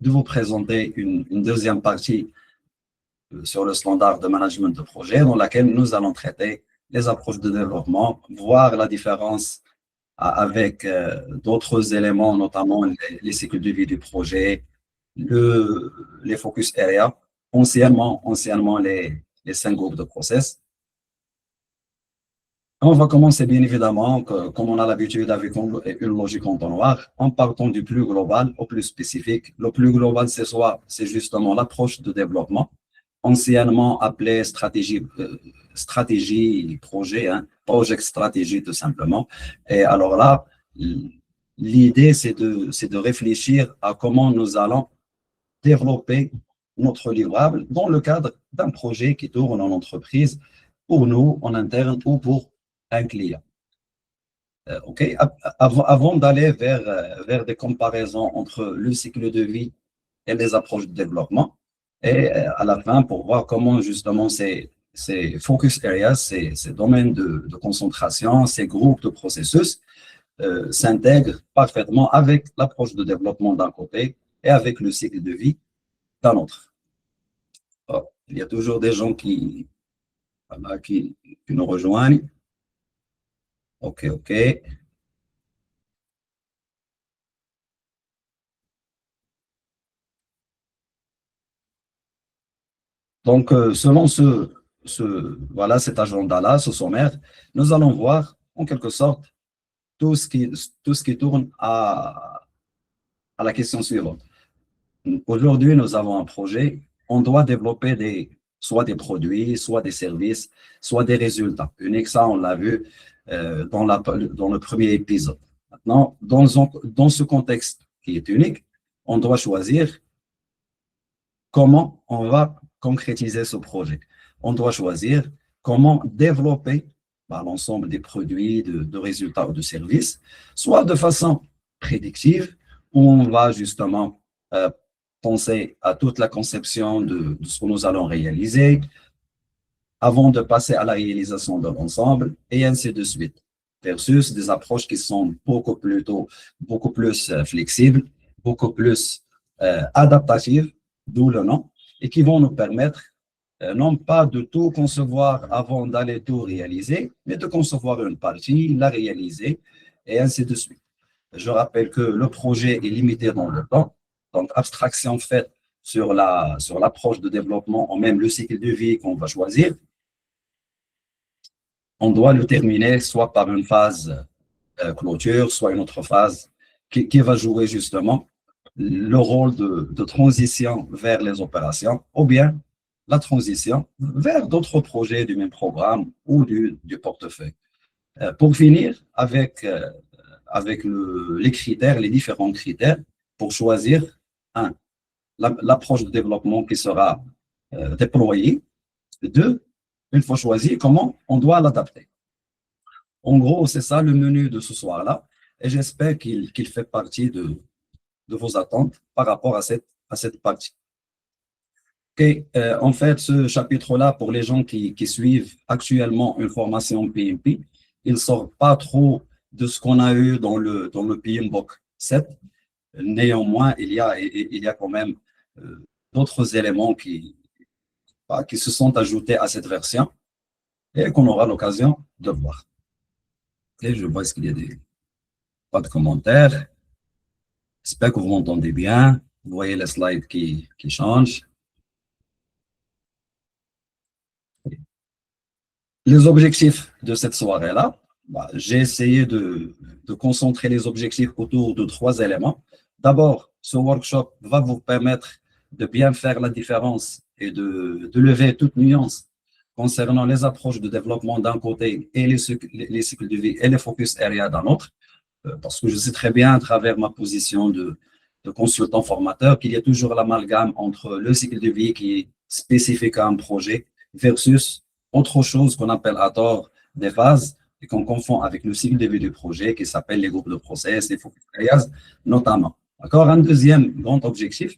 de vous présenter une deuxième partie sur le standard de management de projet dans laquelle nous allons traiter les approches de développement, voir la différence avec d'autres éléments, notamment les cycles de vie du projet, les focus areas, anciennement les 5 groupes de process. On va commencer bien évidemment, comme on a l'habitude avec une logique entonnoir, en partant du plus global au plus spécifique. Le plus global, c'est justement l'approche de développement, anciennement appelée stratégie projet, project stratégie tout simplement. Et alors là, l'idée, c'est de réfléchir à comment nous allons développer notre livrable dans le cadre d'un projet qui tourne en entreprise, pour nous, en interne ou pour un client. OK. Avant d'aller vers des comparaisons entre le cycle de vie et les approches de développement, et à la fin, pour voir comment justement ces focus areas, ces domaines de concentration, ces groupes de processus s'intègrent parfaitement avec l'approche de développement d'un côté et avec le cycle de vie d'un autre. Oh, il y a toujours des gens qui nous rejoignent. OK. Donc, selon voilà, cet agenda-là, ce sommaire, nous allons voir en quelque sorte tout ce qui tourne à la question suivante. Aujourd'hui, nous avons un projet, on doit développer soit des produits, soit des services, soit des résultats. Unique, ça, on l'a vu dans le premier épisode. Maintenant, dans ce contexte qui est unique, on doit choisir comment on va concrétiser ce projet. On doit choisir comment développer l'ensemble des produits, de résultats ou de services, soit de façon prédictive, où on va justement penser à toute la conception de ce que nous allons réaliser avant de passer à la réalisation de l'ensemble, et ainsi de suite, versus des approches qui sont beaucoup plus flexibles, beaucoup plus adaptatives, d'où le nom, et qui vont nous permettre non pas de tout concevoir avant d'aller tout réaliser, mais de concevoir une partie, la réaliser, et ainsi de suite. Je rappelle que le projet est limité dans le temps, donc abstraction faite sur l'approche de développement ou même le cycle de vie qu'on va choisir. On doit le terminer soit par une phase clôture, soit une autre phase qui va jouer justement le rôle de transition vers les opérations, ou bien la transition vers d'autres projets du même programme ou du portefeuille. Pour finir, avec les critères, les différents critères pour choisir l'approche de développement qui sera déployée. Deux, une fois choisi, comment on doit l'adapter. En gros, c'est ça le menu de ce soir-là, et j'espère qu'il fait partie de vos attentes par rapport à cette partie. Okay. En fait, ce chapitre-là, pour les gens qui suivent actuellement une formation PMP, il ne sort pas trop de ce qu'on a eu dans le PMBOK 7. Néanmoins, il y a quand même d'autres éléments qui se sont ajoutés à cette version et qu'on aura l'occasion de voir. Okay, je vois qu'il y a pas de commentaires. J'espère que vous m'entendez bien. Vous voyez les slides qui changent. Les objectifs de cette soirée-là, j'ai essayé de concentrer les objectifs autour de 3 éléments. D'abord, ce workshop va vous permettre de bien faire la différence et de lever toute nuance concernant les approches de développement d'un côté et les cycles de vie et les focus areas d'un autre, parce que je sais très bien à travers ma position de consultant formateur qu'il y a toujours l'amalgame entre le cycle de vie qui est spécifique à un projet versus autre chose qu'on appelle à tort des phases et qu'on confond avec le cycle de vie du projet qui s'appelle les groupes de process, les focus areas notamment. D'accord? Un deuxième grand objectif,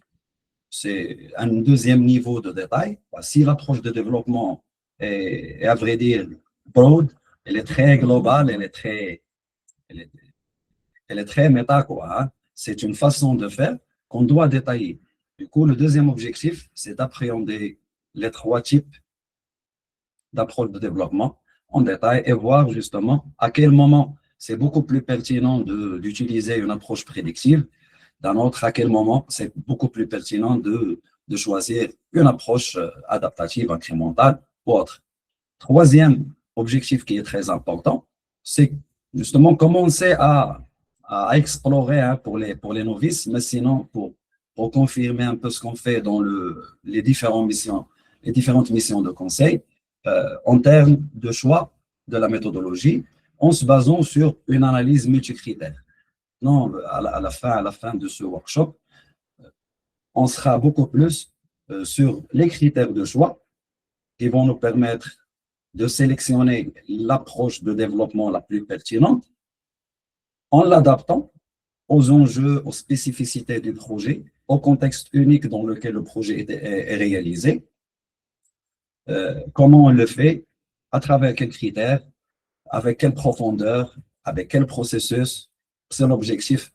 c'est un deuxième niveau de détail. Si l'approche de développement est, à vrai dire, broad, elle est très globale, elle est très méta, quoi. Hein? C'est une façon de faire qu'on doit détailler. Du coup, le deuxième objectif, c'est d'appréhender les trois types d'approche de développement en détail et voir justement à quel moment c'est beaucoup plus pertinent d'utiliser une approche prédictive, d'un autre à quel moment c'est beaucoup plus pertinent de choisir une approche adaptative, incrémentale ou autre. Troisième objectif qui est très important, c'est justement commencer à explorer hein, pour les novices, mais sinon pour confirmer un peu ce qu'on fait dans les différentes missions de conseil, en termes de choix de la méthodologie, en se basant sur une analyse multicritère. Non, à la fin de ce workshop, on sera beaucoup plus sur les critères de choix qui vont nous permettre de sélectionner l'approche de développement la plus pertinente en l'adaptant aux enjeux, aux spécificités du projet, au contexte unique dans lequel le projet est réalisé. Comment on le fait, à travers quels critères, avec quelle profondeur, avec quel processus. C'est l'objectif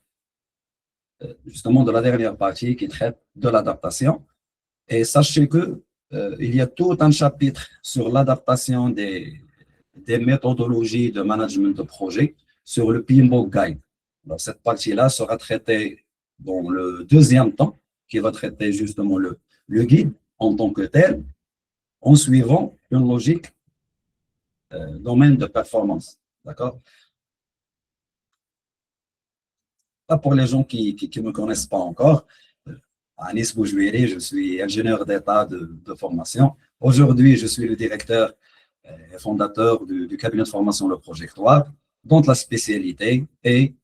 justement de la dernière partie qui traite de l'adaptation. Et sachez que il y a tout un chapitre sur l'adaptation des méthodologies de management de projet sur le PMBOK Guide. Alors, cette partie-là sera traitée dans le deuxième temps, qui va traiter justement le guide en tant que tel, en suivant une logique domaine de performance. D'accord? Là, pour les gens qui ne me connaissent pas encore, Anis Boujouiri, je suis ingénieur d'État de formation. Aujourd'hui, je suis le directeur et fondateur du cabinet de formation Le Projectoire, dont la spécialité est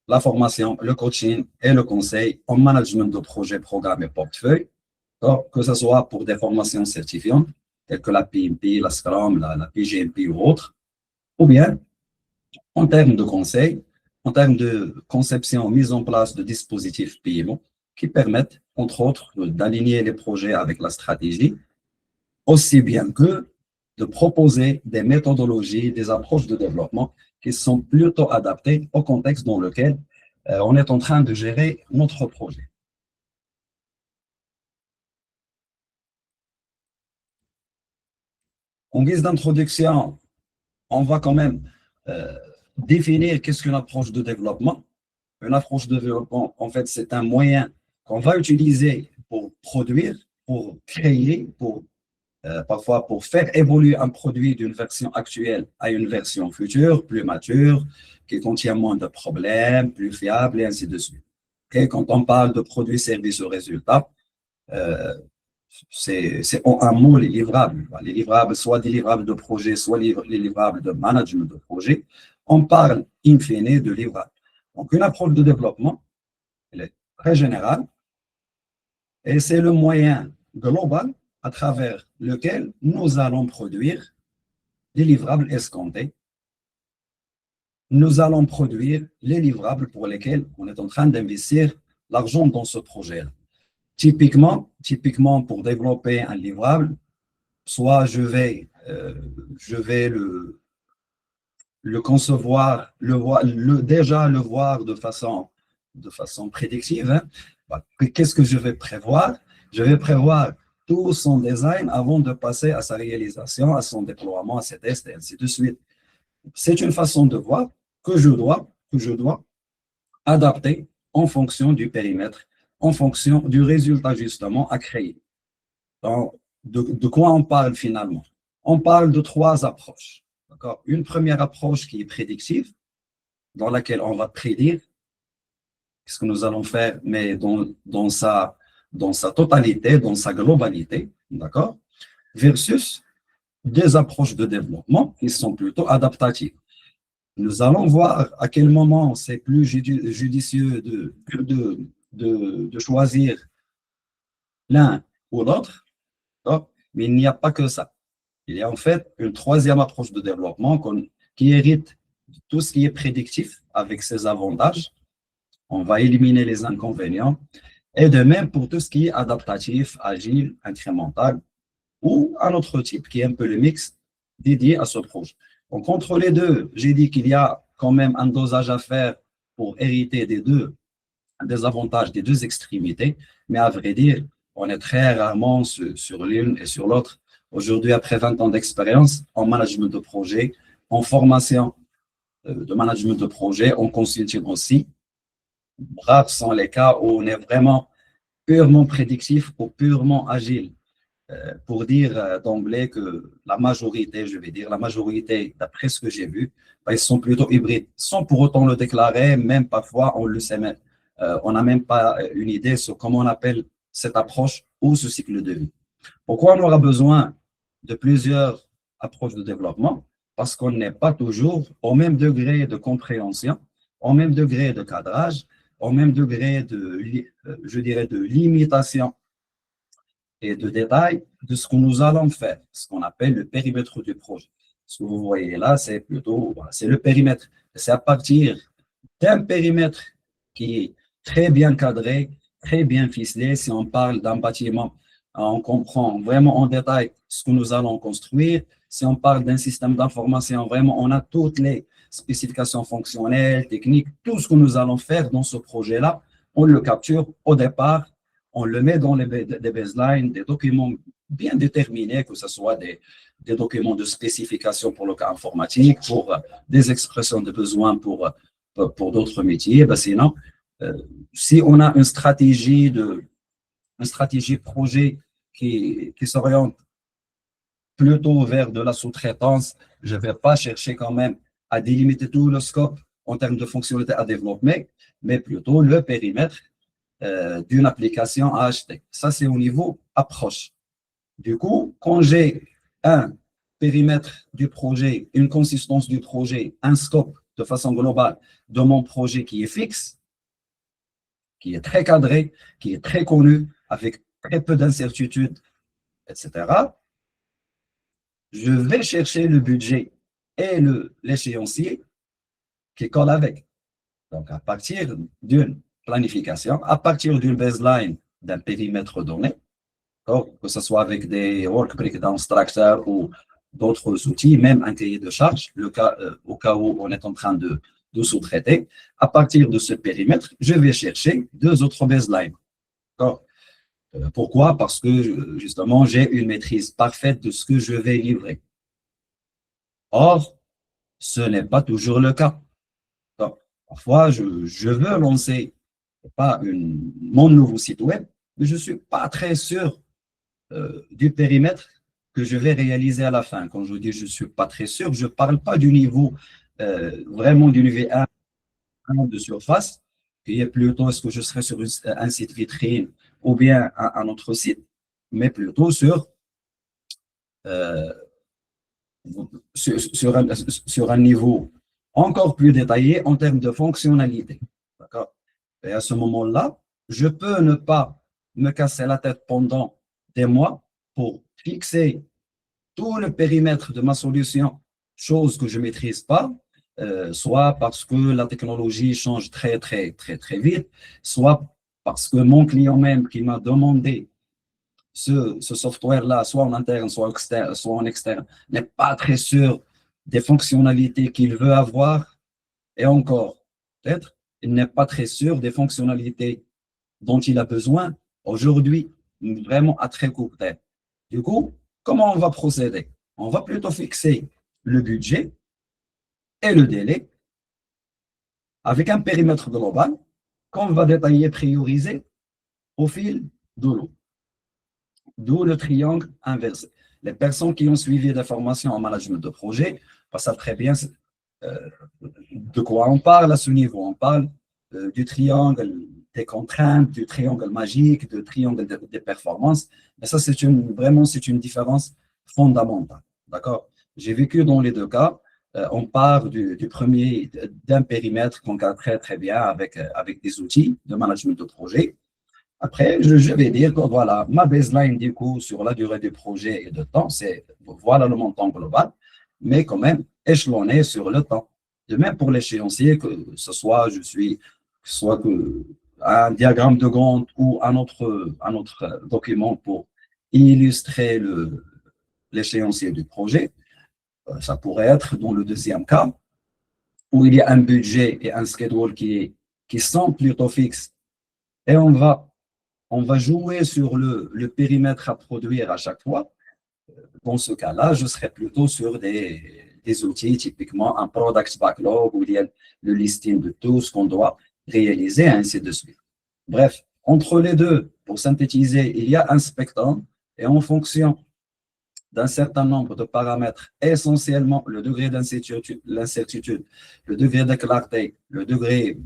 la formation, le coaching et le conseil en management de projets, programmes et portefeuilles, que ce soit pour des formations certifiantes, telles que la PMP, la Scrum, la PGMP ou autres, ou bien en termes de conseil, en termes de conception, mise en place de dispositifs PMO qui permettent, entre autres, d'aligner les projets avec la stratégie, aussi bien que de proposer des méthodologies, des approches de développement qui sont plutôt adaptées au contexte dans lequel on est en train de gérer notre projet. En guise d'introduction, on va quand même définir qu'est-ce qu'une approche de développement. Une approche de développement, en fait, c'est un moyen qu'on va utiliser pour produire, pour créer, parfois pour faire évoluer un produit d'une version actuelle à une version future, plus mature, qui contient moins de problèmes, plus fiable, et ainsi de suite. Okay? Quand on parle de produits, services ou résultats, c'est en un mot les livrables. Les livrables, soit des livrables de projet, soit les livrables de management de projet. On parle in fine de livrables. Donc, une approche de développement, elle est très générale et c'est le moyen global à travers lequel nous allons produire des livrables escomptés. Nous allons produire les livrables pour lesquels on est en train d'investir l'argent dans ce projet-là. Typiquement, pour développer un livrable, soit je vais le concevoir, déjà le voir de façon prédictive. Hein. Qu'est-ce que je vais prévoir? Je vais prévoir tout son design avant de passer à sa réalisation, à son déploiement, à ses tests, et ainsi de suite. C'est une façon de voir que je dois adapter en fonction du périmètre, en fonction du résultat justement à créer. Donc, de quoi on parle finalement? On parle de trois approches. Une première approche qui est prédictive, dans laquelle on va prédire ce que nous allons faire, mais dans sa totalité, dans sa globalité, d'accord? Versus des approches de développement qui sont plutôt adaptatives. Nous allons voir à quel moment c'est plus judicieux de choisir l'un ou l'autre, mais il n'y a pas que ça. Il y a en fait une troisième approche de développement qui hérite de tout ce qui est prédictif avec ses avantages. On va éliminer les inconvénients. Et de même pour tout ce qui est adaptatif, agile, incrémental ou un autre type qui est un peu le mix dédié à ce projet. Donc, entre les deux, j'ai dit qu'il y a quand même un dosage à faire pour hériter des avantages des deux extrémités. Mais à vrai dire, On est très rarement sur l'une et sur l'autre. Aujourd'hui, après 20 ans d'expérience en management de projet, en formation de management de projet, en consulting aussi, rares sont les cas où on est vraiment purement prédictif ou purement agile. Pour dire d'emblée que la majorité, je vais dire, la majorité, d'après ce que j'ai vu, ben, ils sont plutôt hybrides, sans pour autant le déclarer, même parfois on le sait même. On n'a même pas une idée sur comment on appelle cette approche ou ce cycle de vie. Pourquoi on aura besoin de plusieurs approches de développement? Parce qu'on n'est pas toujours au même degré de compréhension, au même degré de cadrage, au même degré de, je dirais, de limitation et de détail de ce que nous allons faire, ce qu'on appelle le périmètre du projet. Ce que vous voyez là, c'est plutôt, voilà, c'est le périmètre. C'est à partir d'un périmètre qui est très bien cadré, très bien ficelé. Si on parle d'un bâtiment, on comprend vraiment en détail ce que nous allons construire. Si on parle d'un système d'information, vraiment, on a toutes les spécifications fonctionnelles, techniques, tout ce que nous allons faire dans ce projet-là, on le capture au départ, on le met dans des baselines, des documents bien déterminés, que ce soit des documents de spécification pour le cas informatique, pour des expressions de besoins pour d'autres métiers. Ben sinon, si on a une stratégie projet qui s'oriente plutôt vers de la sous-traitance, je ne vais pas chercher quand même à délimiter tout le scope en termes de fonctionnalités à développer, mais plutôt le périmètre d'une application à acheter. Ça, c'est au niveau approche. Du coup, quand j'ai un périmètre du projet, une consistance du projet, un scope de façon globale de mon projet qui est fixe, qui est très cadré, qui est très connu, avec très peu d'incertitudes, etc., je vais chercher le budget et l'échéancier qui colle avec. Donc, à partir d'une planification, à partir d'une baseline d'un périmètre donné, que ce soit avec des work breakdown structure ou d'autres outils, même un cahier de charge, au cas où on est en train de sous-traiter, à partir de ce périmètre, je vais chercher deux autres baselines. Pourquoi? Parce que justement, j'ai une maîtrise parfaite de ce que je vais livrer. Or, ce n'est pas toujours le cas. Donc, parfois, je veux lancer pas mon nouveau site web, mais je ne suis pas très sûr du périmètre que je vais réaliser à la fin. Quand je dis je ne suis pas très sûr, je ne parle pas du niveau, vraiment du niveau 1 de surface, qui est plutôt est-ce que je serai sur un site vitrine ou bien un autre site, mais plutôt euh, sur un niveau encore plus détaillé en termes de fonctionnalité. D'accord? Et à ce moment-là, je peux ne pas me casser la tête pendant des mois pour fixer tout le périmètre de ma solution, chose que je ne maîtrise pas, soit parce que la technologie change très, très, très, très vite, soit parce que mon client même qui m'a demandé ce software-là, soit en interne, soit en externe, n'est pas très sûr des fonctionnalités qu'il veut avoir. Et encore, peut-être, il n'est pas très sûr des fonctionnalités dont il a besoin aujourd'hui, vraiment à très court terme. Du coup, comment on va procéder? On va plutôt fixer le budget et le délai avec un périmètre global qu'on va détailler, prioriser au fil de l'eau. D'où le triangle inversé. Les personnes qui ont suivi des formations en management de projet savent très bien de quoi on parle à ce niveau. On parle du triangle des contraintes, du triangle magique, du triangle des performances. Mais ça, vraiment, c'est une différence fondamentale. D'accord? J'ai vécu dans les deux cas. On part du premier, d'un périmètre qu'on cadre très, très bien avec des outils de management de projet. Après, je vais dire que voilà, ma baseline du coup sur la durée du projet et de temps, c'est voilà le montant global, mais quand même échelonné sur le temps. De même pour l'échéancier, que ce soit soit un diagramme de Gantt ou un autre document pour illustrer l'échéancier du projet, ça pourrait être dans le deuxième cas, où il y a un budget et un schedule qui sont plutôt fixes, et on va on va jouer sur le périmètre à produire à chaque fois. Dans ce cas-là, je serai plutôt sur des outils, typiquement un product backlog où il y a le listing de tout ce qu'on doit réaliser, ainsi de suite. Bref, entre les deux, pour synthétiser, il y a un spectrum et en fonction d'un certain nombre de paramètres, essentiellement le degré d'incertitude, le degré de clarté, le degré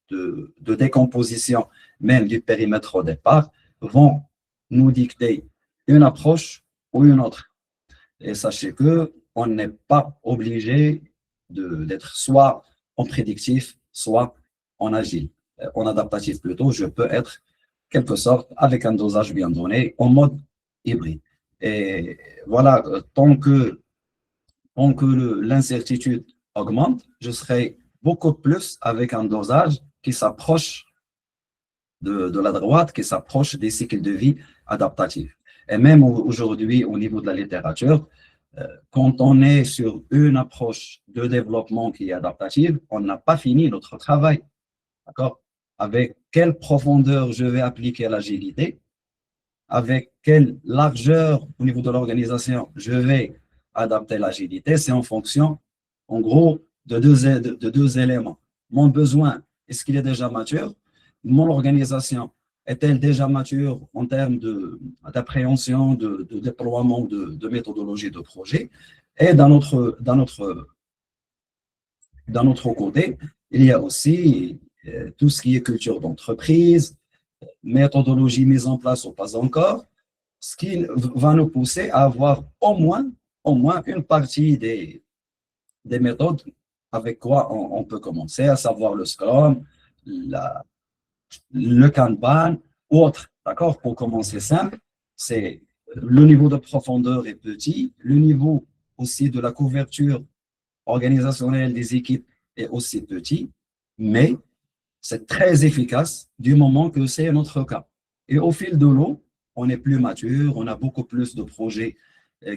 de décomposition même du périmètre au départ, vont nous dicter une approche ou une autre. Et sachez qu'on n'est pas obligé d'être soit en prédictif, soit en agile. En adaptatif plutôt, je peux être quelque sorte avec un dosage bien donné en mode hybride. Et voilà, tant que l'incertitude augmente, je serai beaucoup plus avec un dosage qui s'approche de la droite, qui s'approche des cycles de vie adaptatifs. Et même aujourd'hui, au niveau de la littérature, quand on est sur une approche de développement qui est adaptative, on n'a pas fini notre travail. D'accord? Avec quelle profondeur je vais appliquer l'agilité, avec quelle largeur au niveau de l'organisation je vais adapter l'agilité, c'est en fonction, en gros, de deux éléments. Mon besoin, est-ce qu'il est déjà mature? Mon organisation, est-elle déjà mature en termes d'appréhension, de déploiement de méthodologie de projet? Et d'un autre côté, il y a aussi tout ce qui est culture d'entreprise, méthodologie mise en place ou pas encore, ce qui va nous pousser à avoir au moins une partie des méthodes avec quoi on peut commencer, à savoir le Scrum, le Kanban ou autre. D'accord? Pour commencer simple, c'est le niveau de profondeur est petit, le niveau aussi de la couverture organisationnelle des équipes est aussi petit, mais c'est très efficace du moment que c'est notre cas. Et au fil de l'eau, on est plus mature, on a beaucoup plus de projets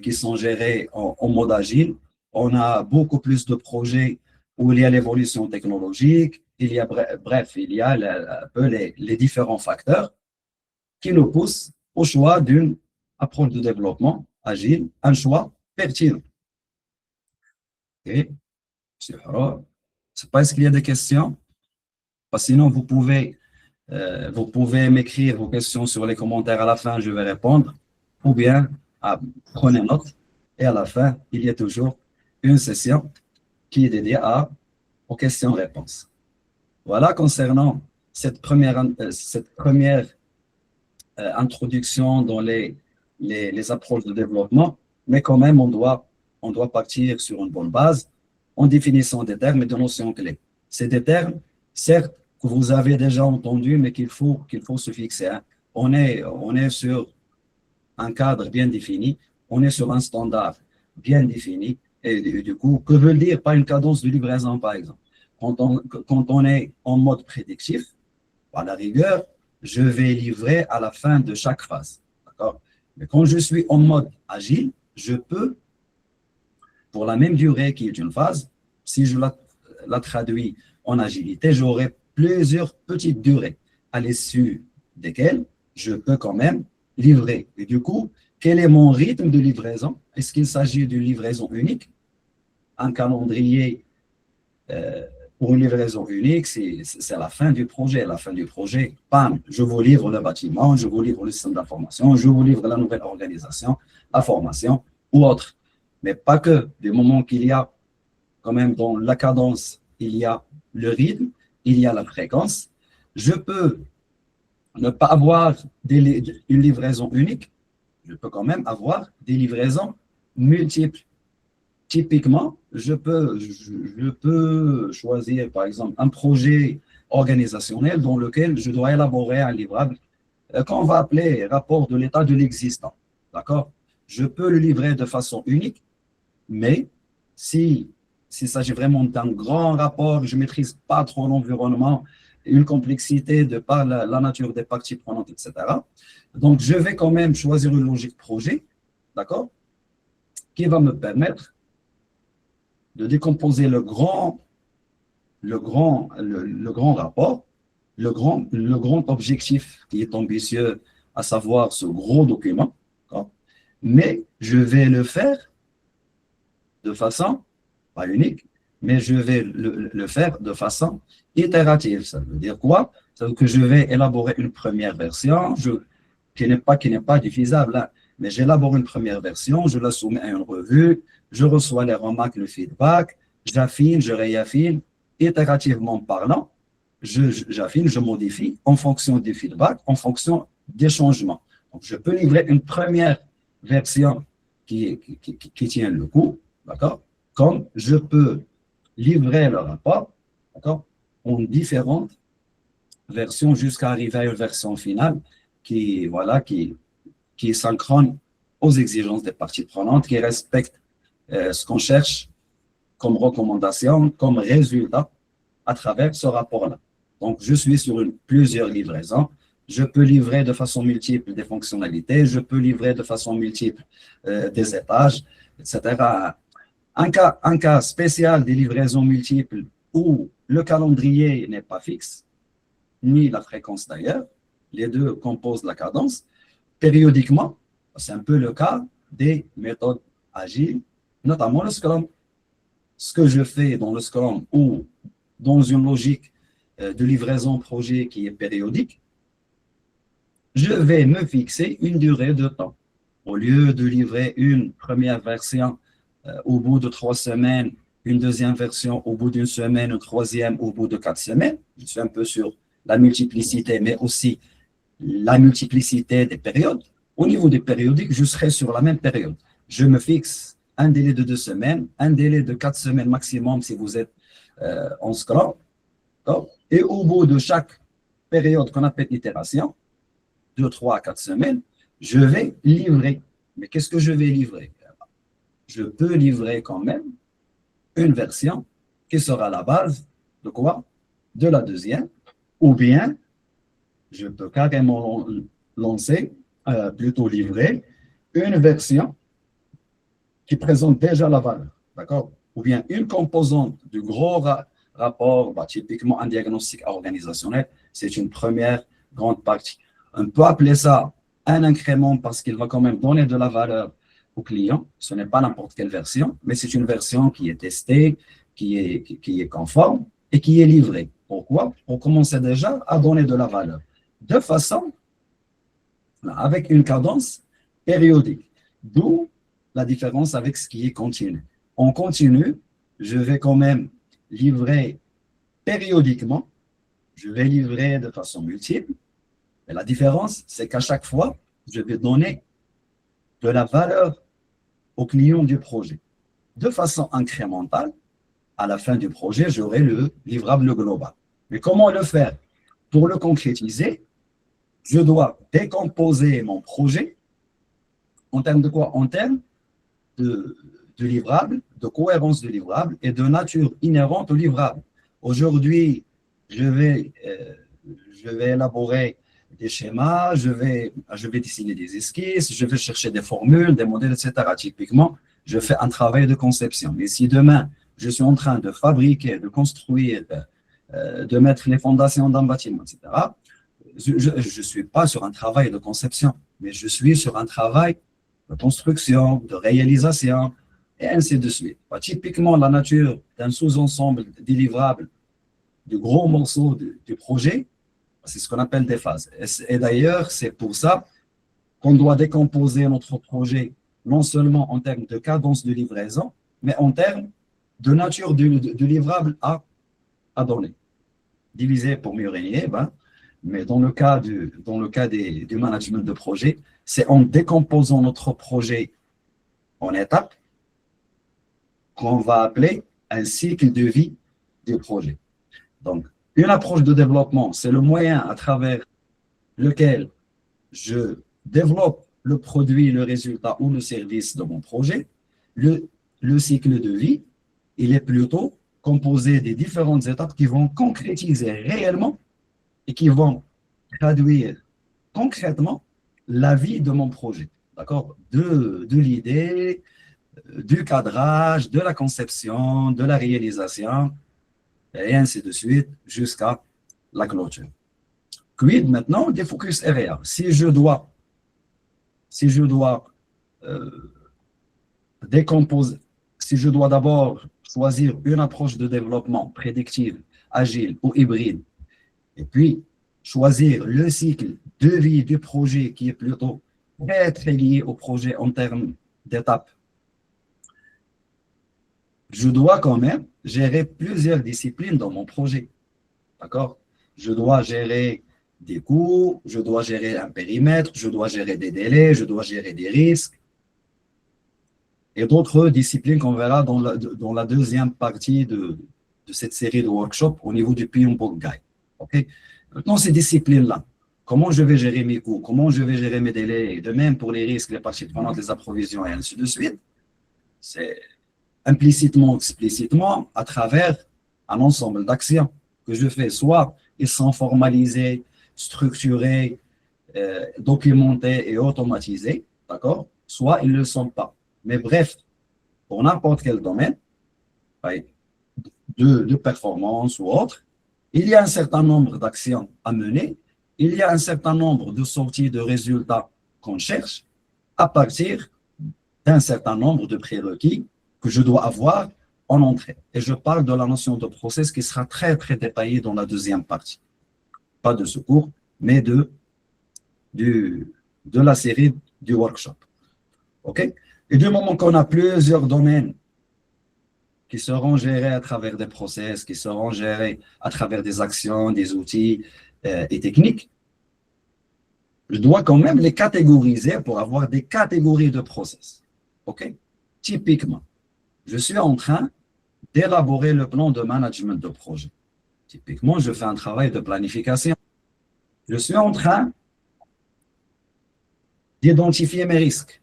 qui sont gérés en mode agile, on a beaucoup plus de projets où il y a l'évolution technologique, il y a, bref, il y a un peu les différents facteurs qui nous poussent au choix d'une approche de développement agile, un choix pertinent. Et, je ne sais pas, est-ce qu'il y a des questions? Sinon, vous pouvez m'écrire vos questions sur les commentaires à la fin, je vais répondre. Ou bien, prenez note. Et à la fin, il y a toujours une session qui est dédiée aux questions-réponses. Voilà, concernant cette première introduction dans les approches de développement, mais quand même, on doit partir sur une bonne base en définissant des termes et des notions clés. C'est des termes, certes, que vous avez déjà entendus, mais qu'il faut se fixer. Hein. On est sur un cadre bien défini, on est sur un standard bien défini, et du coup, que veut dire pas une cadence de livraison, par exemple? Quand on est en mode prédictif, à la rigueur, je vais livrer à la fin de chaque phase. D'accord? Mais quand je suis en mode agile, je peux, pour la même durée qui est une phase, si je la traduis en agilité, j'aurai plusieurs petites durées à l'issue desquelles je peux quand même livrer. Et du coup, quel est mon rythme de livraison? Est-ce qu'il s'agit d'une livraison unique? Un calendrier pour une livraison unique, c'est la fin du projet. La fin du projet, bam, je vous livre le bâtiment, je vous livre le système d'information, je vous livre la nouvelle organisation, la formation ou autre. Mais pas que, du moment qu'il y a quand même dans la cadence, il y a le rythme, il y a la fréquence. Je peux ne pas avoir une livraison unique, je peux quand même avoir des livraisons multiples. Typiquement, je peux choisir, par exemple, un projet organisationnel dans lequel je dois élaborer un livrable qu'on va appeler rapport de l'état de l'existant. D'accord? Je peux le livrer de façon unique, mais s'il s'agit vraiment d'un grand rapport, je ne maîtrise pas trop l'environnement, une complexité de par la nature des parties prenantes, etc. Donc, je vais quand même choisir une logique projet, d'accord, qui va me permettre de décomposer le grand rapport le grand objectif qui est ambitieux, à savoir ce gros document, mais je vais le faire de façon, pas unique, mais je vais le faire de façon itérative. Ça veut dire quoi? Ça veut dire que je vais élaborer une première version qui n'est pas diffusable, hein, mais j'élabore une première version, je la soumets à une revue, je reçois les remarques, le feedback, j'affine, je réaffine, itérativement parlant, j'affine, je modifie en fonction du feedback, en fonction des changements. Donc, je peux livrer une première version qui tient le coup, d'accord? Comme je peux livrer le rapport, d'accord, en différentes versions jusqu'à arriver à une version finale voilà, qui est synchrone aux exigences des parties prenantes, qui respecte ce qu'on cherche comme recommandation, comme résultat à travers ce rapport-là. Donc, je suis sur plusieurs livraisons. Je peux livrer de façon multiple des fonctionnalités, je peux livrer de façon multiple des étages, etc. Un cas spécial des livraisons multiples où le calendrier n'est pas fixe, ni la fréquence d'ailleurs, les deux composent la cadence, périodiquement, c'est un peu le cas des méthodes agiles, notamment le Scrum. Ce que je fais dans le Scrum ou dans une logique de livraison projet qui est périodique, je vais me fixer une durée de temps. Au lieu de livrer une première version au bout de 3 semaines, une deuxième version au bout d'une semaine, une troisième au bout de 4 semaines, je suis un peu sur la multiplicité, mais aussi la multiplicité des périodes. Au niveau des périodiques, je serai sur la même période. Je me fixe un délai de 2 semaines, un délai de 4 semaines maximum si vous êtes en Scrum. Et au bout de chaque période qu'on appelle itération, 2, 3, 4 semaines, je vais livrer. Mais qu'est-ce que je vais livrer? Je peux livrer quand même une version qui sera la base de quoi? De la deuxième. Ou bien, je peux carrément lancer, plutôt livrer, une version qui présente déjà la valeur. D'accord? Ou bien une composante du gros rapport, typiquement un diagnostic organisationnel, c'est une première grande partie. On peut appeler ça un incrément parce qu'il va quand même donner de la valeur au client. Ce n'est pas n'importe quelle version, mais c'est une version qui est testée, qui est conforme et qui est livrée. Pourquoi? Pour commencer déjà à donner de la valeur. De façon, avec une cadence périodique. D'où la différence avec ce qui est continu. En continu, je vais quand même livrer périodiquement, je vais livrer de façon multiple, mais la différence, c'est qu'à chaque fois, je vais donner de la valeur au client du projet. De façon incrémentale, à la fin du projet, j'aurai le livrable global. Mais comment le faire? Pour le concrétiser, je dois décomposer mon projet en termes de quoi? En termes de livrable, de cohérence de livrable et de nature inhérente au livrable. Aujourd'hui, je vais élaborer des schémas, je vais dessiner des esquisses, je vais chercher des formules, des modèles, etc. Typiquement, je fais un travail de conception. Mais si demain, je suis en train de fabriquer, de construire, de mettre les fondations d'un bâtiment, etc., je ne suis pas sur un travail de conception, mais je suis sur un travail de construction, de réalisation, et ainsi de suite. Typiquement, la nature d'un sous-ensemble délivrable du gros morceau du projet, c'est ce qu'on appelle des phases. Et d'ailleurs, c'est pour ça qu'on doit décomposer notre projet, non seulement en termes de cadence de livraison, mais en termes de nature du livrable à donner. Diviser pour mieux régner, mais dans le cas du management de projet, c'est en décomposant notre projet en étapes qu'on va appeler un cycle de vie du projet. Donc, une approche de développement, c'est le moyen à travers lequel je développe le produit, le résultat ou le service de mon projet. Le cycle de vie, il est plutôt composé des différentes étapes qui vont concrétiser réellement et qui vont traduire concrètement la vie de mon projet. D'accord? De l'idée, du cadrage, de la conception, de la réalisation, et ainsi de suite, jusqu'à la clôture. Quid maintenant des focus area. Si je dois décomposer, si je dois d'abord choisir une approche de développement prédictive, agile ou hybride, et puis choisir le cycle de vie du projet qui est plutôt très, très lié au projet en termes d'étapes, je dois quand même gérer plusieurs disciplines dans mon projet. D'accord? Je dois gérer des coûts, je dois gérer un périmètre, je dois gérer des délais, je dois gérer des risques et d'autres disciplines qu'on verra dans la deuxième partie de cette série de workshops au niveau du PMBOK Guide. OK? Maintenant, ces disciplines-là, comment je vais gérer mes coûts, comment je vais gérer mes délais, et de même pour les risques, les parties prenantes, les approvisions et ainsi de suite, c'est implicitement, explicitement, à travers un ensemble d'actions que je fais. Soit ils sont formalisés, structurés, documentés et automatisés, d'accord? Soit ils ne le sont pas. Mais bref, pour n'importe quel domaine de performance ou autre, il y a un certain nombre d'actions à mener, il y a un certain nombre de sorties de résultats qu'on cherche à partir d'un certain nombre de prérequis que je dois avoir en entrée. Et je parle de la notion de process qui sera très, très détaillée dans la deuxième partie. Pas de ce cours, mais de la série du workshop. OK? Et du moment qu'on a plusieurs domaines qui seront gérés à travers des process, qui seront gérés à travers des actions, des outils et techniques, je dois quand même les catégoriser pour avoir des catégories de process. OK? Typiquement, je suis en train d'élaborer le plan de management de projet. Typiquement, je fais un travail de planification. Je suis en train d'identifier mes risques.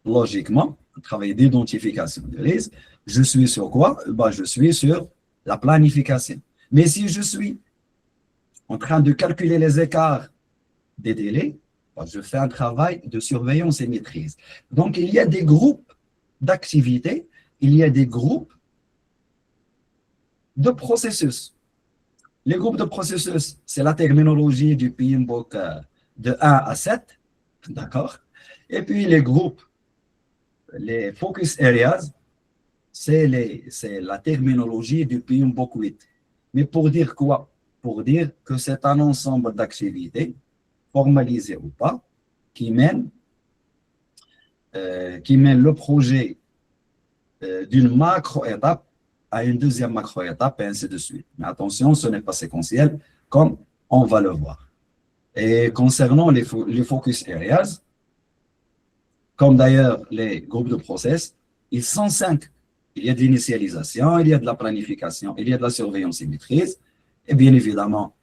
Logiquement, un travail d'identification des risques, je suis sur quoi? Je suis sur la planification. Mais si je suis en train de calculer les écarts des délais, je fais un travail de surveillance et maîtrise. Donc, il y a des groupes d'activités, il y a des groupes de processus. Les groupes de processus, c'est la terminologie du PMBOK de 1 à 7, d'accord? Et puis les groupes, les focus areas, c'est la terminologie du PMBOK 8. Mais pour dire quoi? Pour dire que c'est un ensemble d'activités, formalisées ou pas, qui mènent le projet d'une macro-étape à une deuxième macro-étape, et ainsi de suite. Mais attention, ce n'est pas séquentiel, comme on va le voir. Et concernant les focus areas, comme d'ailleurs les groupes de process, ils sont 5. Il y a de l'initialisation, il y a de la planification, il y a de la surveillance et maîtrise, et bien évidemment,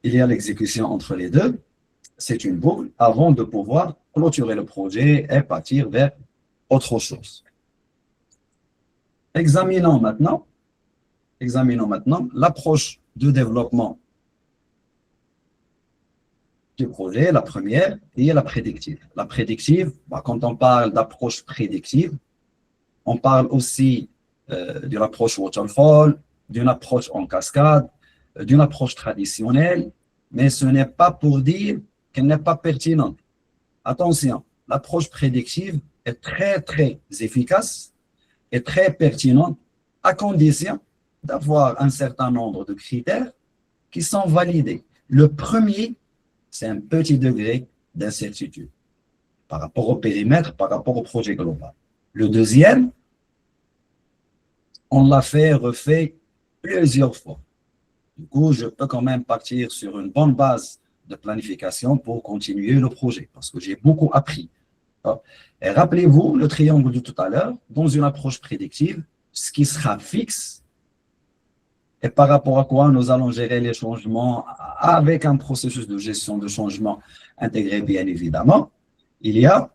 il y a l'exécution entre les deux. C'est une boucle avant de pouvoir clôturer le projet et partir vers autre chose. Examinons maintenant l'approche de développement du projet. La première est la prédictive. La prédictive, quand on parle d'approche prédictive, on parle aussi d'une approche waterfall, d'une approche en cascade, d'une approche traditionnelle, mais ce n'est pas pour dire qu'elle n'est pas pertinente. Attention, l'approche prédictive est très, très efficace et très pertinente à condition d'avoir un certain nombre de critères qui sont validés. Le premier, c'est un petit degré d'incertitude par rapport au périmètre, par rapport au projet global. Le deuxième, on l'a fait, refait plusieurs fois. Du coup, je peux quand même partir sur une bonne base de planification pour continuer le projet parce que j'ai beaucoup appris. Et rappelez-vous le triangle de tout à l'heure, dans une approche prédictive, ce qui sera fixe et par rapport à quoi nous allons gérer les changements avec un processus de gestion de changement intégré, bien évidemment, il y a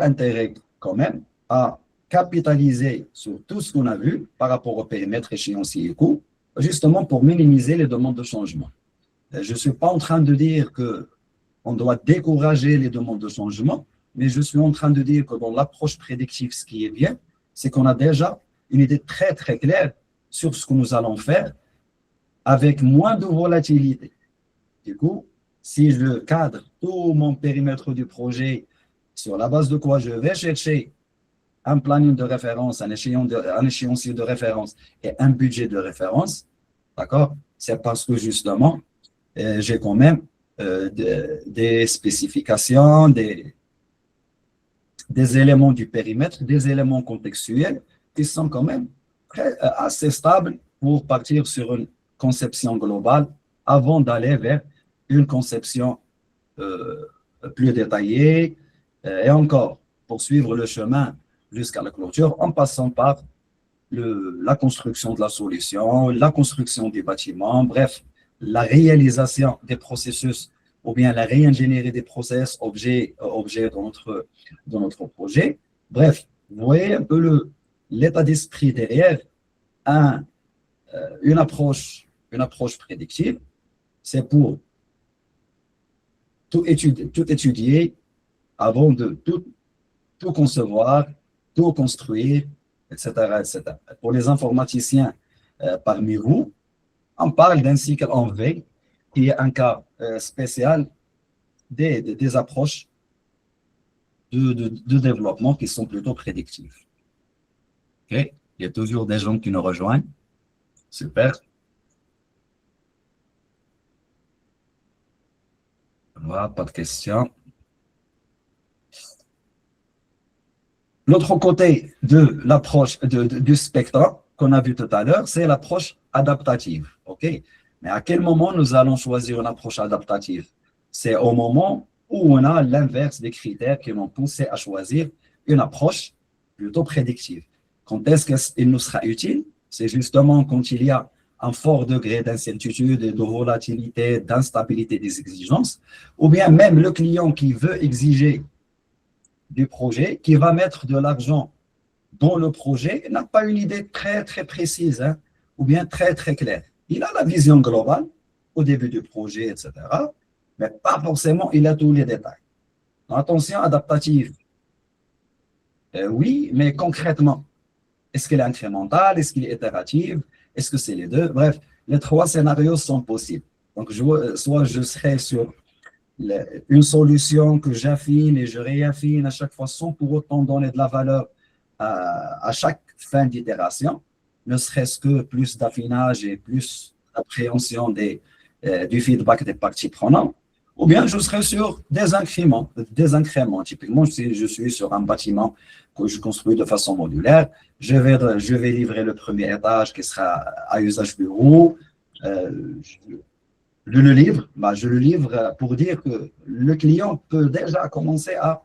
intérêt quand même à capitaliser sur tout ce qu'on a vu par rapport au périmètre échéancier et coût, justement pour minimiser les demandes de changement. Je ne suis pas en train de dire qu'on doit décourager les demandes de changement, mais je suis en train de dire que dans l'approche prédictive, ce qui est bien, c'est qu'on a déjà une idée très, très claire sur ce que nous allons faire avec moins de volatilité. Du coup, si je cadre tout mon périmètre du projet sur la base de quoi je vais chercher un planning de référence, un échéancier de référence et un budget de référence, d'accord? C'est parce que justement, j'ai quand même des spécifications, des éléments du périmètre, des éléments contextuels qui sont quand même assez stables pour partir sur une conception globale avant d'aller vers une conception euh, plus détaillée et encore poursuivre le chemin jusqu'à la clôture en passant par la construction de la solution, la construction du bâtiment, bref, la réalisation des processus ou bien la réingénierie des process objets dans notre projet. Bref, vous voyez un peu l'état d'esprit derrière un, une approche prédictive. C'est pour tout étudier avant de tout concevoir, tout construire, etc., etc. Pour les informaticiens parmi vous, on parle d'un cycle en V qui est un cas spécial des approches de développement qui sont plutôt prédictives. Okay? Il y a toujours des gens qui nous rejoignent. Super. Voilà, pas de questions. L'autre côté de l'approche du spectre qu'on a vu tout à l'heure, c'est l'approche adaptative. OK? Mais à quel moment nous allons choisir une approche adaptative? C'est au moment où on a l'inverse des critères qui m'ont poussé à choisir une approche plutôt prédictive. Quand est-ce qu'il nous sera utile? C'est justement quand il y a un fort degré d'incertitude, de volatilité, d'instabilité des exigences, ou bien même le client qui veut exiger du projet, qui va mettre de l'argent dans le projet, n'a pas une idée très, très précise, hein, ou bien très, très claire. Il a la vision globale au début du projet, etc., mais pas forcément, il a tous les détails. Attention, adaptative. Oui, mais concrètement, est-ce qu'elle est incrémentale? Est-ce qu'elle est itérative? Est-ce que c'est les deux? Bref, les trois scénarios sont possibles. Donc, soit je serai sur une solution que j'affine et je réaffine à chaque fois sans pour autant donner de la valeur à chaque fin d'itération, ne serait-ce que plus d'affinage et plus d'appréhension du feedback des parties prenantes, ou bien je serai sur des incréments. Typiquement, si je suis sur un bâtiment que je construis de façon modulaire, je vais livrer le premier étage qui sera à usage bureau. Je le livre pour dire que le client peut déjà commencer à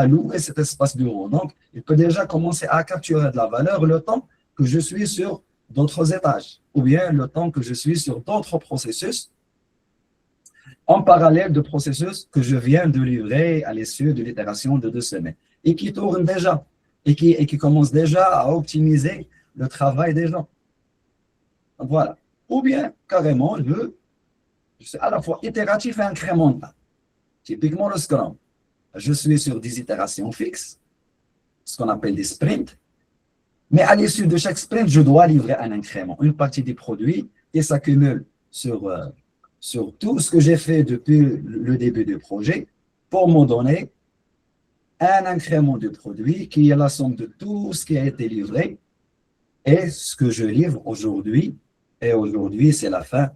louer cet espace bureau. Donc, il peut déjà commencer à capturer de la valeur le temps que je suis sur d'autres étages, ou bien le temps que je suis sur d'autres processus, en parallèle de processus que je viens de livrer à l'issue de l'itération de 2 semaines, et qui tournent déjà, et qui commencent déjà à optimiser le travail des gens. Donc, voilà. Ou bien, carrément, je suis à la fois itératif et incrémental. Typiquement, le Scrum. Je suis sur des itérations fixes, ce qu'on appelle des sprints, mais à l'issue de chaque sprint, je dois livrer un incrément, une partie des produits qui s'accumule sur tout ce que j'ai fait depuis le début du projet pour me donner un incrément de produit qui est la somme de tout ce qui a été livré et ce que je livre aujourd'hui. Et aujourd'hui, c'est la fin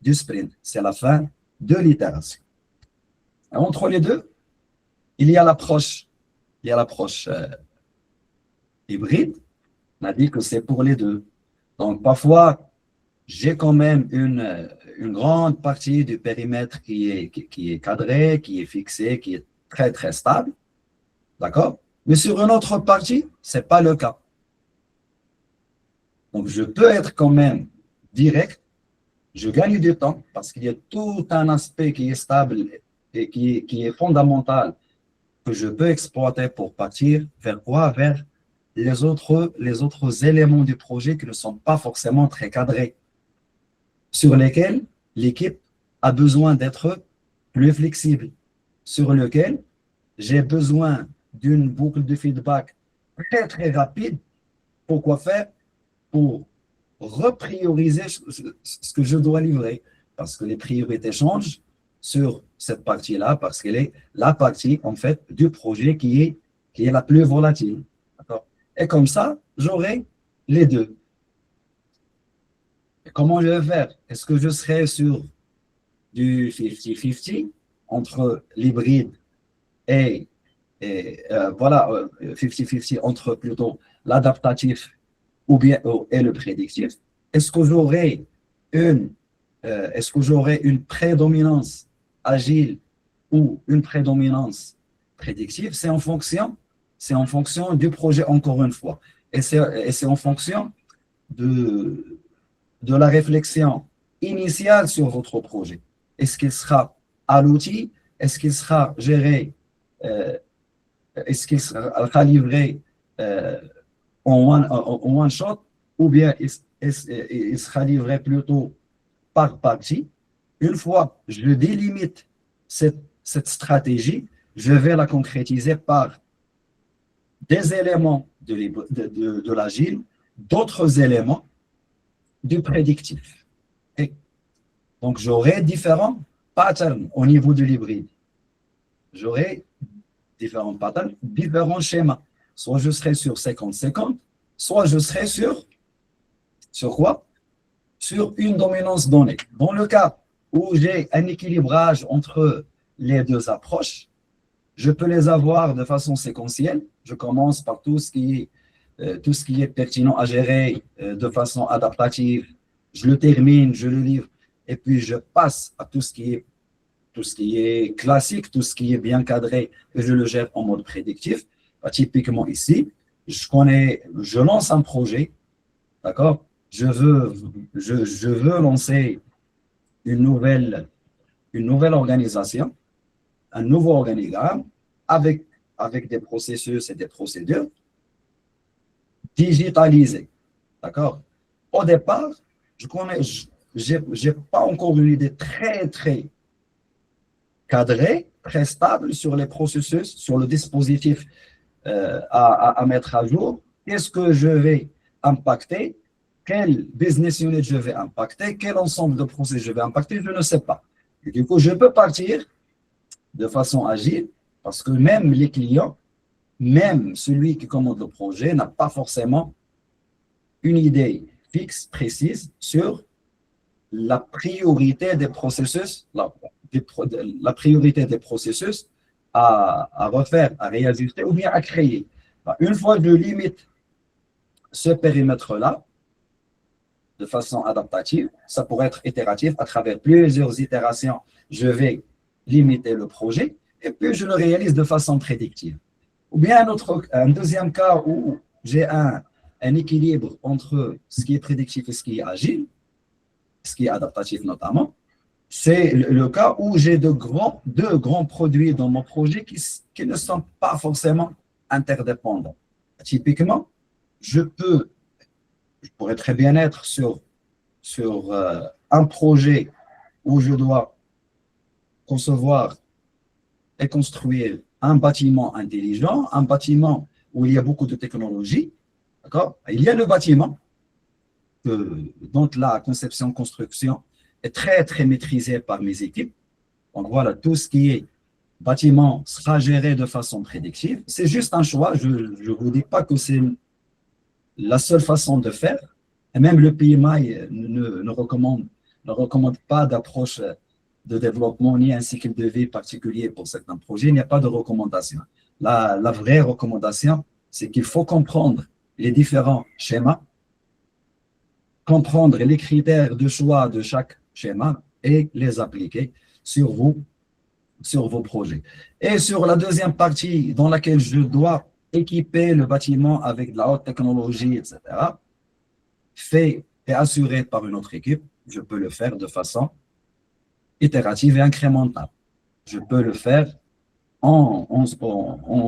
du sprint, c'est la fin de l'itération. Entre les deux, il y a l'approche hybride. On a dit que c'est pour les deux. Donc, parfois, j'ai quand même une grande partie du périmètre qui est cadré, qui est fixé, qui est très, très stable. D'accord? Mais sur une autre partie, ce n'est pas le cas. Donc, je peux être quand même direct. Je gagne du temps parce qu'il y a tout un aspect qui est stable et qui est fondamental que je peux exploiter pour partir vers quoi? Vers les autres éléments du projet qui ne sont pas forcément très cadrés, sur lesquels l'équipe a besoin d'être plus flexible, sur lesquels j'ai besoin d'une boucle de feedback très, très rapide. Pourquoi faire? Pour reprioriser ce que je dois livrer. Parce que les priorités changent sur cette partie-là, parce qu'elle est la partie, en fait, du projet qui est la plus volatile. Et comme ça, j'aurai les deux. Et comment je vais faire? Est-ce que je serai sur du 50-50 entre l'hybride voilà, 50-50 entre plutôt l'adaptatif et le prédictif? Est-ce que j'aurai est-ce que j'aurai une prédominance agile ou une prédominance prédictive? C'est en fonction du projet encore une fois. Et c'est en fonction de, de la réflexion initiale sur votre projet. Est-ce qu'il sera à l'outil? Est-ce qu'il sera géré? Est-ce qu'il sera livré en one shot? Ou bien il sera livré plutôt par partie? Une fois que je délimite cette stratégie, je vais la concrétiser par des éléments de l'agile, d'autres éléments du prédictif. Et donc, j'aurai différents patterns au niveau de l'hybride. J'aurai différents patterns, différents schémas. Soit je serai sur 50-50, soit je serai sur quoi? Sur une dominance donnée. Dans le cas où j'ai un équilibrage entre les deux approches, je peux les avoir de façon séquentielle. Je commence par tout ce qui est pertinent à gérer de façon adaptative. Je le termine, je le livre, et puis je passe à tout ce qui est classique, tout ce qui est bien cadré, et je le gère en mode prédictif. Typiquement ici, je lance un projet, d'accord? Je veux lancer une nouvelle organisation, un nouveau organigramme avec des processus et des procédures digitalisés. D'accord? Au départ, je n'ai pas encore une idée très, très cadrée, très stable sur les processus, sur le dispositif à mettre à jour. Qu'est-ce que je vais impacter? Quel business unit je vais impacter? Quel ensemble de processus je vais impacter? Je ne sais pas. Et du coup, je peux partir de façon agile parce que même les clients, même celui qui commande le projet n'a pas forcément une idée fixe, précise sur la priorité des processus, la priorité des processus à refaire, à réajuster ou bien à créer. Une fois que je limite ce périmètre-là de façon adaptative, ça pourrait être itératif à travers plusieurs itérations. Je vais limiter le projet et puis je le réalise de façon prédictive. Ou bien un deuxième cas où j'ai un équilibre entre ce qui est prédictif et ce qui est agile, ce qui est adaptatif notamment, c'est le cas où j'ai deux grands produits dans mon projet qui ne sont pas forcément interdépendants. Typiquement, je pourrais très bien être sur un projet où je dois concevoir et construire un bâtiment intelligent, un bâtiment où il y a beaucoup de technologie. D'accord? Il y a le bâtiment, dont la conception-construction est très, très maîtrisée par mes équipes. Donc voilà, tout ce qui est bâtiment sera géré de façon prédictive. C'est juste un choix. Je ne vous dis pas que c'est la seule façon de faire. Et même le PMI ne recommande pas d'approche de développement ni un cycle de vie particulier pour certains projets. Il n'y a pas de recommandation. La vraie recommandation, c'est qu'il faut comprendre les différents schémas, comprendre les critères de choix de chaque schéma et les appliquer sur vos projets. Et sur la deuxième partie dans laquelle je dois équiper le bâtiment avec de la haute technologie, etc., fait et assuré par une autre équipe, je peux le faire de façon itérative et incrémentale. Je peux le faire en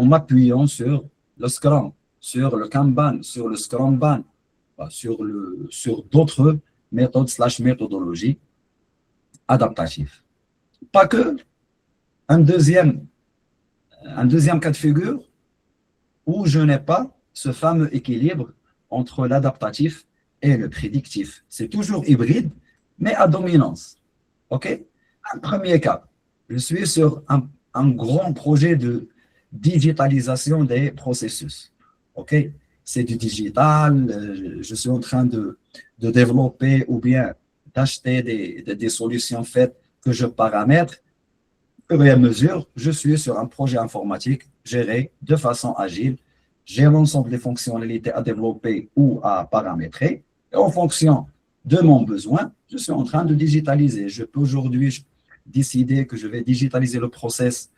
m'appuyant sur le Scrum, sur le Kanban, sur le Scrumban, sur d'autres méthodes / méthodologies adaptatives. Pas que. Un deuxième un deuxième cas de figure où je n'ai pas ce fameux équilibre entre l'adaptatif et le prédictif. C'est toujours hybride, mais à dominance. OK? Un premier cas, je suis sur un grand projet de digitalisation des processus. OK? C'est du digital, je suis en train de développer ou bien d'acheter des solutions faites que je paramètre. Au fur et à mesure, je suis sur un projet informatique géré de façon agile. J'ai l'ensemble des fonctionnalités à développer ou à paramétrer. Et en fonction de mon besoin, je suis en train de digitaliser. Je peux aujourd'hui décider que je vais digitaliser le processus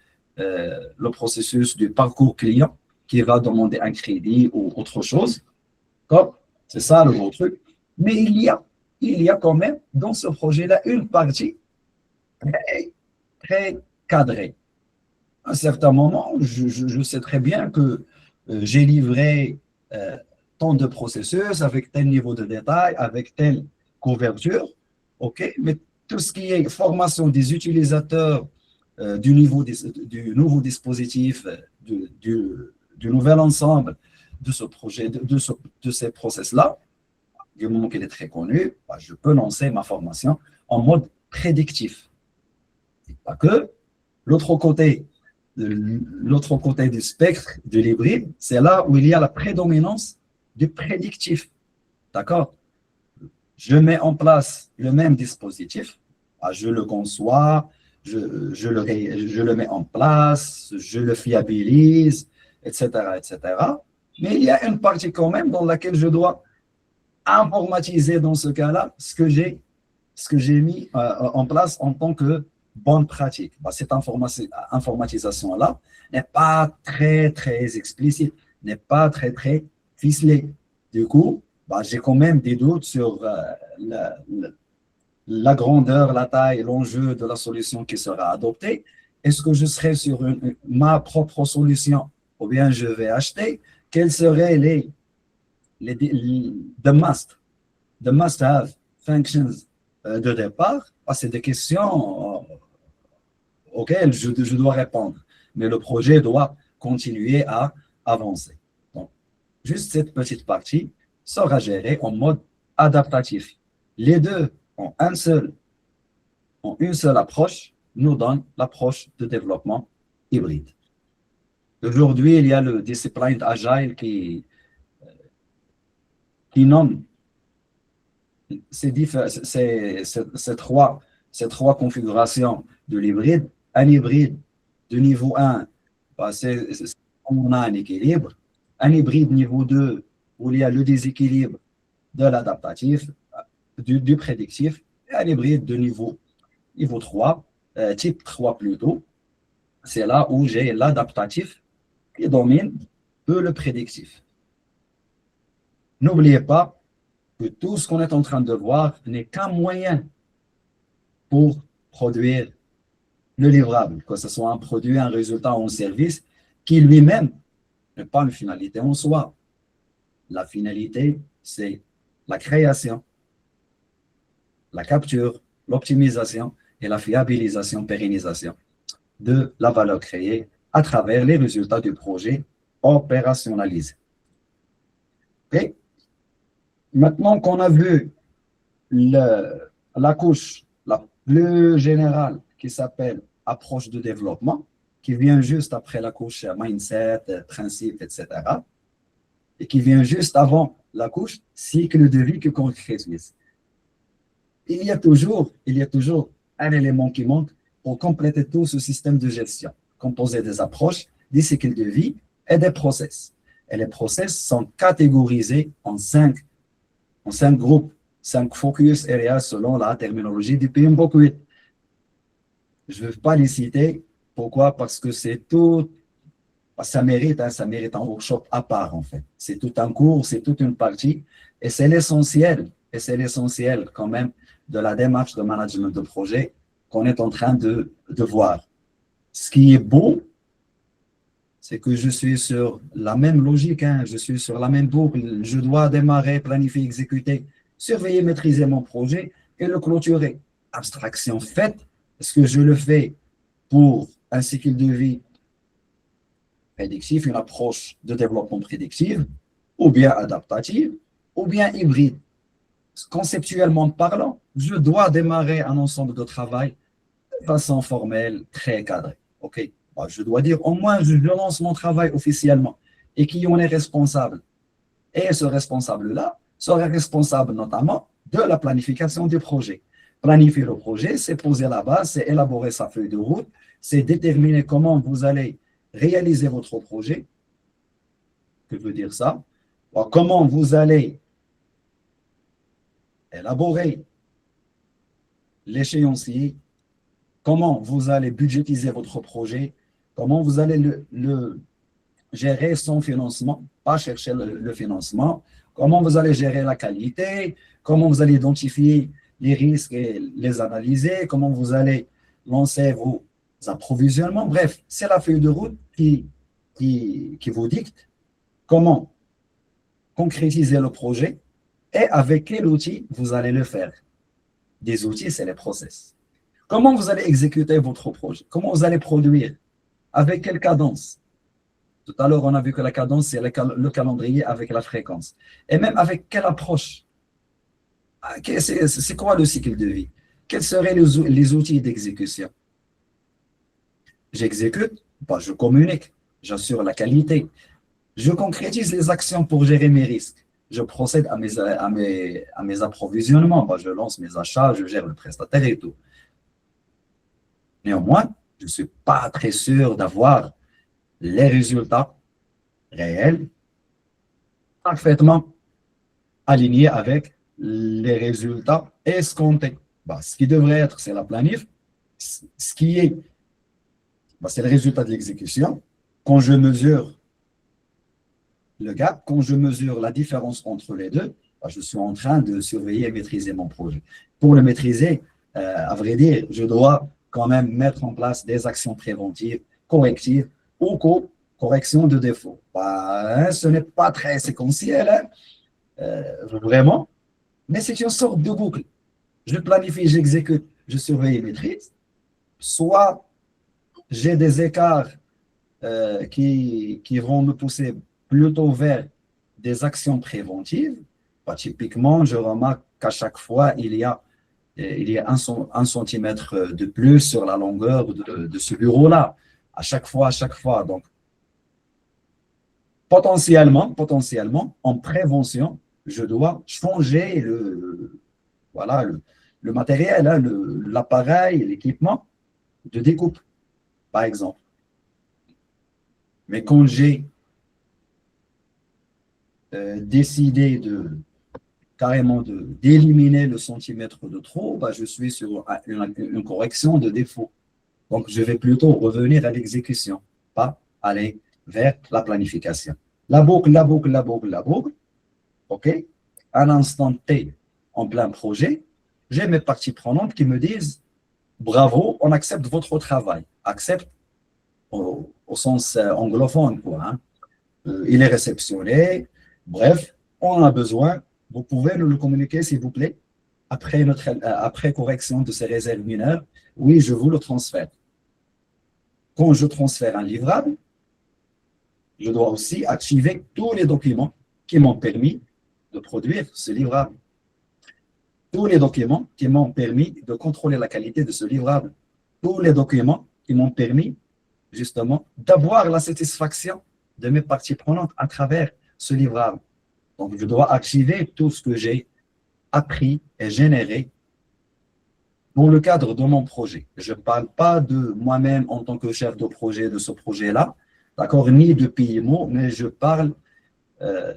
du parcours client qui va demander un crédit ou autre chose. C'est ça le gros truc. Mais il y a quand même dans ce projet-là une partie très, très cadrée. À un certain moment, je sais très bien que j'ai livré euh, tant de processus avec tel niveau de détail, avec telle couverture, OK? Mais tout ce qui est formation des utilisateurs du nouveau dispositif, du nouvel ensemble de ce projet, de ces process-là, du moment qu'il est très connu, bah, je peux lancer ma formation en mode prédictif. Et pas que. L'autre côté, l'autre côté du spectre de l'hybride, c'est là où il y a la prédominance du prédictif. D'accord? Je mets en place le même dispositif, je le conçois, je le mets en place, je le fiabilise, etc., etc. Mais il y a une partie quand même dans laquelle je dois informatiser dans ce cas-là ce que j'ai mis en place en tant que bonne pratique. Bah, cette informatisation-là n'est pas très, très explicite, n'est pas très, très ficelée. Du coup, bah, j'ai quand même des doutes sur la grandeur, la taille, l'enjeu de la solution qui sera adoptée. Est-ce que je serai sur ma propre solution ou bien je vais acheter? Quels seraient the must-have functions de départ? Ah, c'est des questions auxquelles je dois répondre. Mais le projet doit continuer à avancer. Donc, juste cette petite partie sera gérée en mode adaptatif. Les deux ont une seule approche, nous donne l'approche de développement hybride. Aujourd'hui, il y a le discipline agile qui nomme ces trois configurations de l'hybride. Un hybride de niveau 1, bah, on a un équilibre. Un hybride niveau 2, où il y a le déséquilibre de l'adaptatif, du prédictif. Et un hybride de niveau 3, type 3 plutôt. C'est là où j'ai l'adaptatif qui domine le prédictif. N'oubliez pas que tout ce qu'on est en train de voir n'est qu'un moyen pour produire le livrable, que ce soit un produit, un résultat ou un service, qui lui-même n'est pas une finalité en soi. La finalité, c'est la création, la capture, l'optimisation et la fiabilisation, pérennisation de la valeur créée à travers les résultats du projet opérationnalisé. Okay? Maintenant qu'on a vu la couche la plus générale qui s'appelle approche de développement, qui vient juste après la couche mindset, principe, etc., et qui vient juste avant la couche cycle de vie que concrétise. Il y a toujours un élément qui manque pour compléter tout ce système de gestion, composé des approches, des cycles de vie et des process. Et les process sont catégorisés en cinq groupes, 5 focus areas selon la terminologie du PMBOK 8. Je ne veux pas les citer. Pourquoi? Parce que c'est tout, ça mérite un workshop à part en fait. C'est tout un cours, c'est toute une partie et c'est l'essentiel quand même de la démarche de management de projet qu'on est en train de voir. Ce qui est beau, c'est que je suis sur la même logique, hein, je suis sur la même boucle. Je dois démarrer, planifier, exécuter, surveiller, maîtriser mon projet et le clôturer. Abstraction faite, est-ce que je le fais pour un cycle de vie prédictif, une approche de développement prédictif, ou bien adaptative, ou bien hybride. Conceptuellement parlant, je dois démarrer un ensemble de travail de façon formelle, très cadrée. OK? Bah, je dois dire, au moins, je lance mon travail officiellement et qui en est responsable. Et ce responsable-là sera responsable notamment de la planification du projet. Planifier le projet, c'est poser la base, c'est élaborer sa feuille de route, c'est déterminer comment vous allez réaliser votre projet. Que veut dire ça? Comment vous allez élaborer l'échéancier, comment vous allez budgétiser votre projet, comment vous allez le gérer son financement, pas chercher le financement, comment vous allez gérer la qualité, comment vous allez identifier les risques et les analyser, comment vous allez lancer vos approvisionnements. Bref, c'est la feuille de route qui vous dicte comment concrétiser le projet et avec quel outil vous allez le faire. Des outils, c'est les process. Comment vous allez exécuter votre projet? Comment vous allez produire? Avec quelle cadence? Tout à l'heure, on a vu que la cadence, c'est le calendrier avec la fréquence. Et même avec quelle approche? C'est quoi le cycle de vie? Quels seraient les outils d'exécution? J'exécute, bah, je communique, j'assure la qualité, je concrétise les actions pour gérer mes risques, je procède à mes approvisionnements, bah, je lance mes achats, je gère le prestataire et tout. Néanmoins, je ne suis pas très sûr d'avoir les résultats réels parfaitement alignés avec les résultats escomptés. Bah, ce qui devrait être, c'est la planif. Ce qui est, bah, c'est le résultat de l'exécution. Quand je mesure le gap, quand je mesure la différence entre les deux, bah, je suis en train de surveiller et maîtriser mon projet. Pour le maîtriser, à vrai dire, je dois quand même mettre en place des actions préventives, correctives ou correction de défauts. Bah, hein, ce n'est pas très séquentiel, hein, vraiment, mais c'est une sorte de boucle. Je planifie, j'exécute, je surveille et maîtrise. Soit j'ai des écarts qui vont me pousser plutôt vers des actions préventives. Bah, typiquement, je remarque qu'à chaque fois, il y a un centimètre de plus sur la longueur de ce bureau-là. À chaque fois. Donc, potentiellement, en prévention, je dois changer voilà, le matériel, hein, l'appareil, l'équipement de découpe, par exemple. Mais quand j'ai décidé carrément d'éliminer le centimètre de trop, bah, je suis sur une correction de défaut. Donc, je vais plutôt revenir à l'exécution, pas aller vers la planification. La boucle, OK? À l'instant T, en plein projet, j'ai mes parties prenantes qui me disent bravo, on accepte votre travail. Accepte au sens anglophone, quoi. Hein. Il est réceptionné. Bref, on en a besoin. Vous pouvez nous le communiquer, s'il vous plaît, après correction de ces réserves mineures. Oui, je vous le transfère. Quand je transfère un livrable, je dois aussi activer tous les documents qui m'ont permis de produire ce livrable. Tous les documents qui m'ont permis de contrôler la qualité de ce livrable. Tous les documents qui m'ont permis, justement, d'avoir la satisfaction de mes parties prenantes à travers ce livrable. Donc, je dois activer tout ce que j'ai appris et généré dans le cadre de mon projet. Je ne parle pas de moi-même en tant que chef de projet de ce projet-là, d'accord, ni de PMO, mais euh,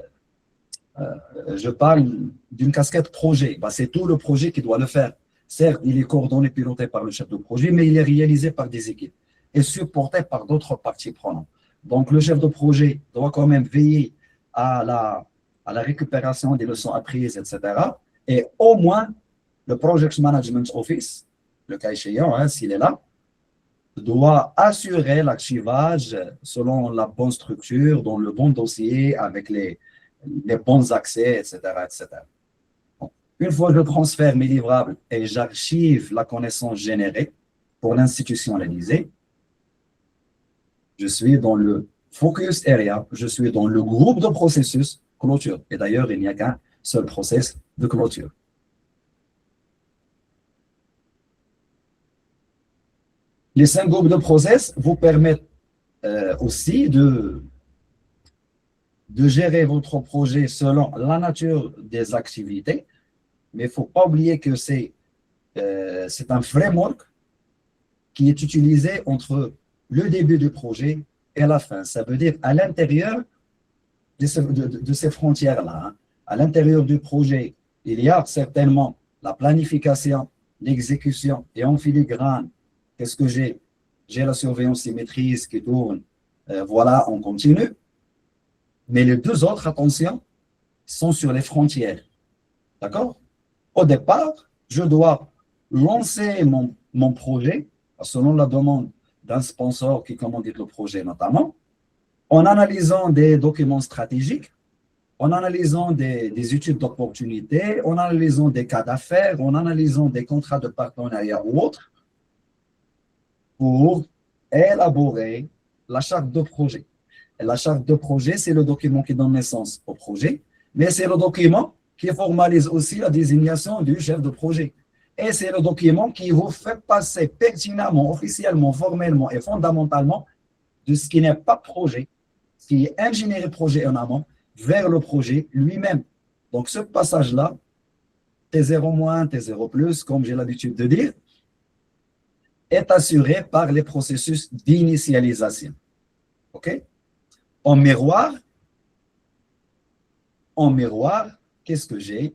je parle d'une casquette projet. Bah, c'est tout le projet qui doit le faire. Certes, il est coordonné, piloté par le chef de projet, mais il est réalisé par des équipes et supporté par d'autres parties prenantes. Donc, le chef de projet doit quand même veiller à la récupération des leçons apprises, etc. Et au moins, le Project Management Office, le cas échéant, hein, s'il est là, doit assurer l'archivage selon la bonne structure, dans le bon dossier, avec les bons accès, etc. etc. Donc, une fois que je transfère mes livrables et j'archive la connaissance générée pour l'institutionnaliser, je suis dans le focus area, je suis dans le groupe de processus clôture. Et d'ailleurs, il n'y a qu'un seul process de clôture. Les 5 groupes de process vous permettent aussi de gérer votre projet selon la nature des activités, mais il ne faut pas oublier que c'est un framework qui est utilisé entre le début du projet et la fin. Ça veut dire à l'intérieur de ces frontières-là, hein, à l'intérieur du projet, il y a certainement la planification, l'exécution et en filigrane, qu'est-ce que j'ai? J'ai la surveillance et maîtrise qui tourne, voilà, on continue. Mais les deux autres, attention, sont sur les frontières. D'accord? Au départ, je dois lancer mon projet selon la demande d'un sponsor qui commandite le projet notamment, en analysant des documents stratégiques, en analysant des études d'opportunité, en analysant des cas d'affaires, en analysant des contrats de partenariat ou autres, pour élaborer la charte de projet. Et la charte de projet, c'est le document qui donne naissance au projet, mais c'est le document qui formalise aussi la désignation du chef de projet. Et c'est le document qui vous fait passer pertinemment, officiellement, formellement et fondamentalement de ce qui n'est pas projet, ce qui est ingénierie projet en amont, vers le projet lui-même. Donc, ce passage-là, T0-, T0+, comme j'ai l'habitude de dire, est assuré par les processus d'initialisation. OK? En miroir, qu'est-ce que j'ai?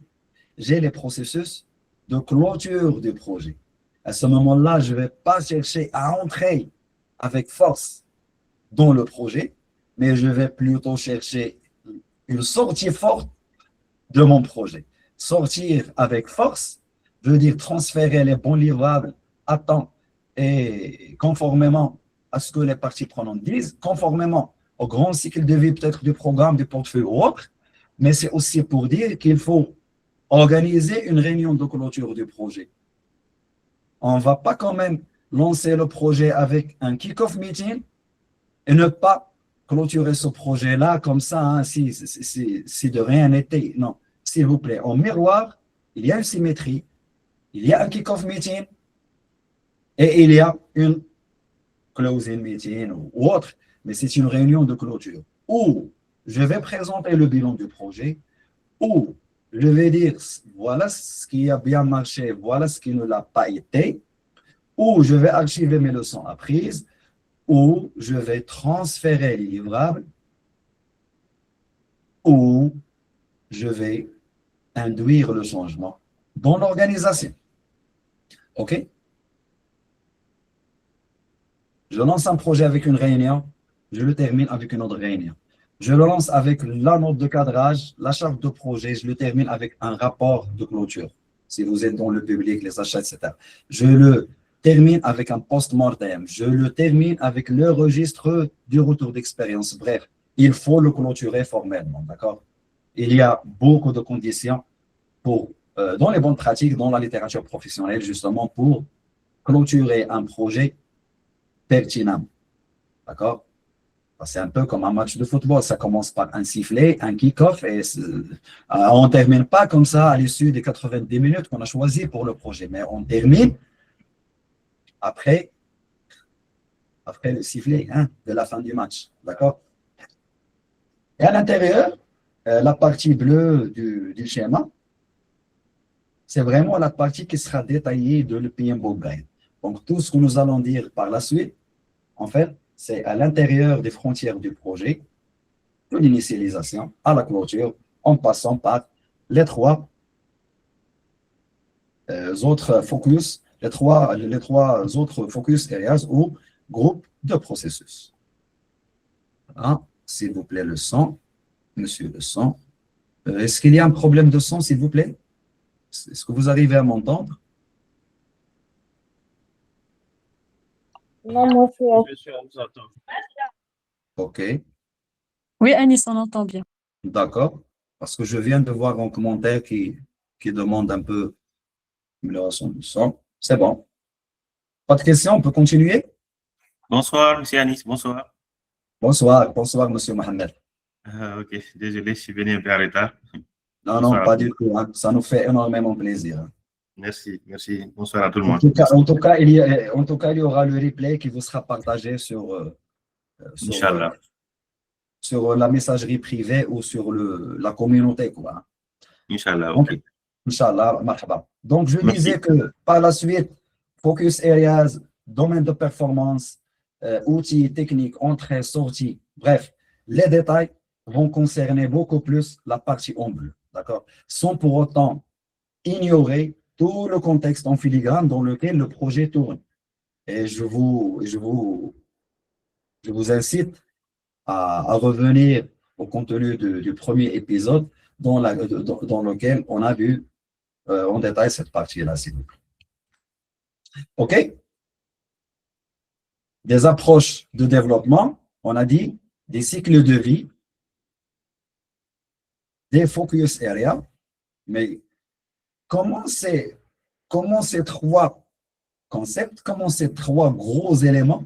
J'ai les processus de clôture du projet. À ce moment-là, je ne vais pas chercher à entrer avec force dans le projet, mais je vais plutôt chercher une sortie forte de mon projet. Sortir avec force veut dire transférer les bons livrables à temps et conformément à ce que les parties prenantes disent, conformément au grand cycle de vie peut-être du programme, du portefeuille ou autre, mais c'est aussi pour dire qu'il faut organiser une réunion de clôture du projet. On ne va pas quand même lancer le projet avec un kick-off meeting et ne pas clôturer ce projet-là comme ça, hein, si de rien n'était. Non, s'il vous plaît, en miroir, il y a une symétrie, il y a un kick-off meeting et il y a une closing meeting ou autre, mais c'est une réunion de clôture où je vais présenter le bilan du projet, où je vais dire voilà ce qui a bien marché, voilà ce qui ne l'a pas été, où je vais archiver mes leçons apprises, où je vais transférer les livrables, où je vais induire le changement dans l'organisation. OK? Je lance un projet avec une réunion, je le termine avec une autre réunion. Je le lance avec la note de cadrage, la charte de projet, je le termine avec un rapport de clôture. Si vous êtes dans le public, les achats, etc. Je le termine avec un post-mortem. Je le termine avec le registre du retour d'expérience. Bref, il faut le clôturer formellement, d'accord? Il y a beaucoup de conditions pour, dans les bonnes pratiques, dans la littérature professionnelle, justement, pour clôturer un projet pertinent, d'accord? C'est un peu comme un match de football. Ça commence par un sifflet, un kick-off, et on ne termine pas comme ça à l'issue des 90 minutes qu'on a choisi pour le projet, mais on termine après le sifflet, hein, de la fin du match. D'accord? Et à l'intérieur, la partie bleue du schéma, c'est vraiment la partie qui sera détaillée de l'EPM Guide. Donc, tout ce que nous allons dire par la suite, en fait, c'est à l'intérieur des frontières du projet, de l'initialisation à la clôture, en passant par les trois autres focus, les trois autres focus areas ou groupes de processus. Hein? S'il vous plaît, le son, monsieur le son. Est-ce qu'il y a un problème de son, s'il vous plaît? Est-ce que vous arrivez à m'entendre? Non, monsieur. OK, Oui, Anis, on entend bien. d'accord. Parce que je viens de voir un commentaire qui demande un peu l'amélioration du son. C'est bon. Pas de questions, on peut continuer? Bonsoir, monsieur Anis, bonsoir. Bonsoir, bonsoir, Monsieur Mohamed. Ah, ok, désolé, je suis venu un peu en retard. Non, non, Bonsoir à pas tous. du tout, hein. Ça nous fait énormément plaisir. Merci, merci. Bonsoir à tout le En monde. tout cas, en tout cas, il y aura le replay qui vous sera partagé sur, Inch'Allah. sur la messagerie privée ou sur la communauté, quoi. Inch'Allah, Donc, ok. Inch'Allah, marhaba. Donc, je disais Merci. que par la suite, focus areas, domaine de performance, outils techniques, entrée, sortie, bref, les détails vont concerner beaucoup plus la partie en bleu, d'accord? Sans pour autant ignorer tout le contexte en filigrane dans lequel le projet tourne. Et je vous incite à revenir au contenu du premier épisode dans lequel on a vu en détail cette partie-là, s'il vous plaît. OK? Des approches de développement, on a dit, des cycles de vie, des focus areas, mais comment ces trois concepts, comment ces trois gros éléments,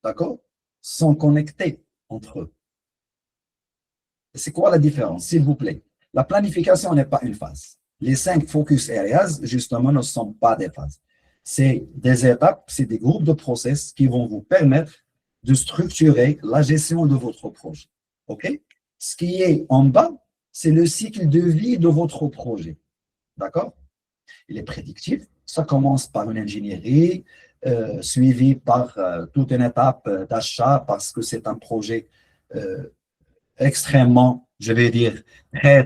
d'accord, sont connectés entre eux? C'est quoi la différence, s'il vous plaît? La planification n'est pas une phase. Les 5 focus areas, justement, ne sont pas des phases. C'est des étapes, c'est des groupes de process qui vont vous permettre de structurer la gestion de votre projet. OK? Ce qui est en bas, c'est le cycle de vie de votre projet. D'accord? Il est prédictif. Ça commence par une ingénierie, suivie par toute une étape d'achat parce que c'est un projet extrêmement, je vais dire, très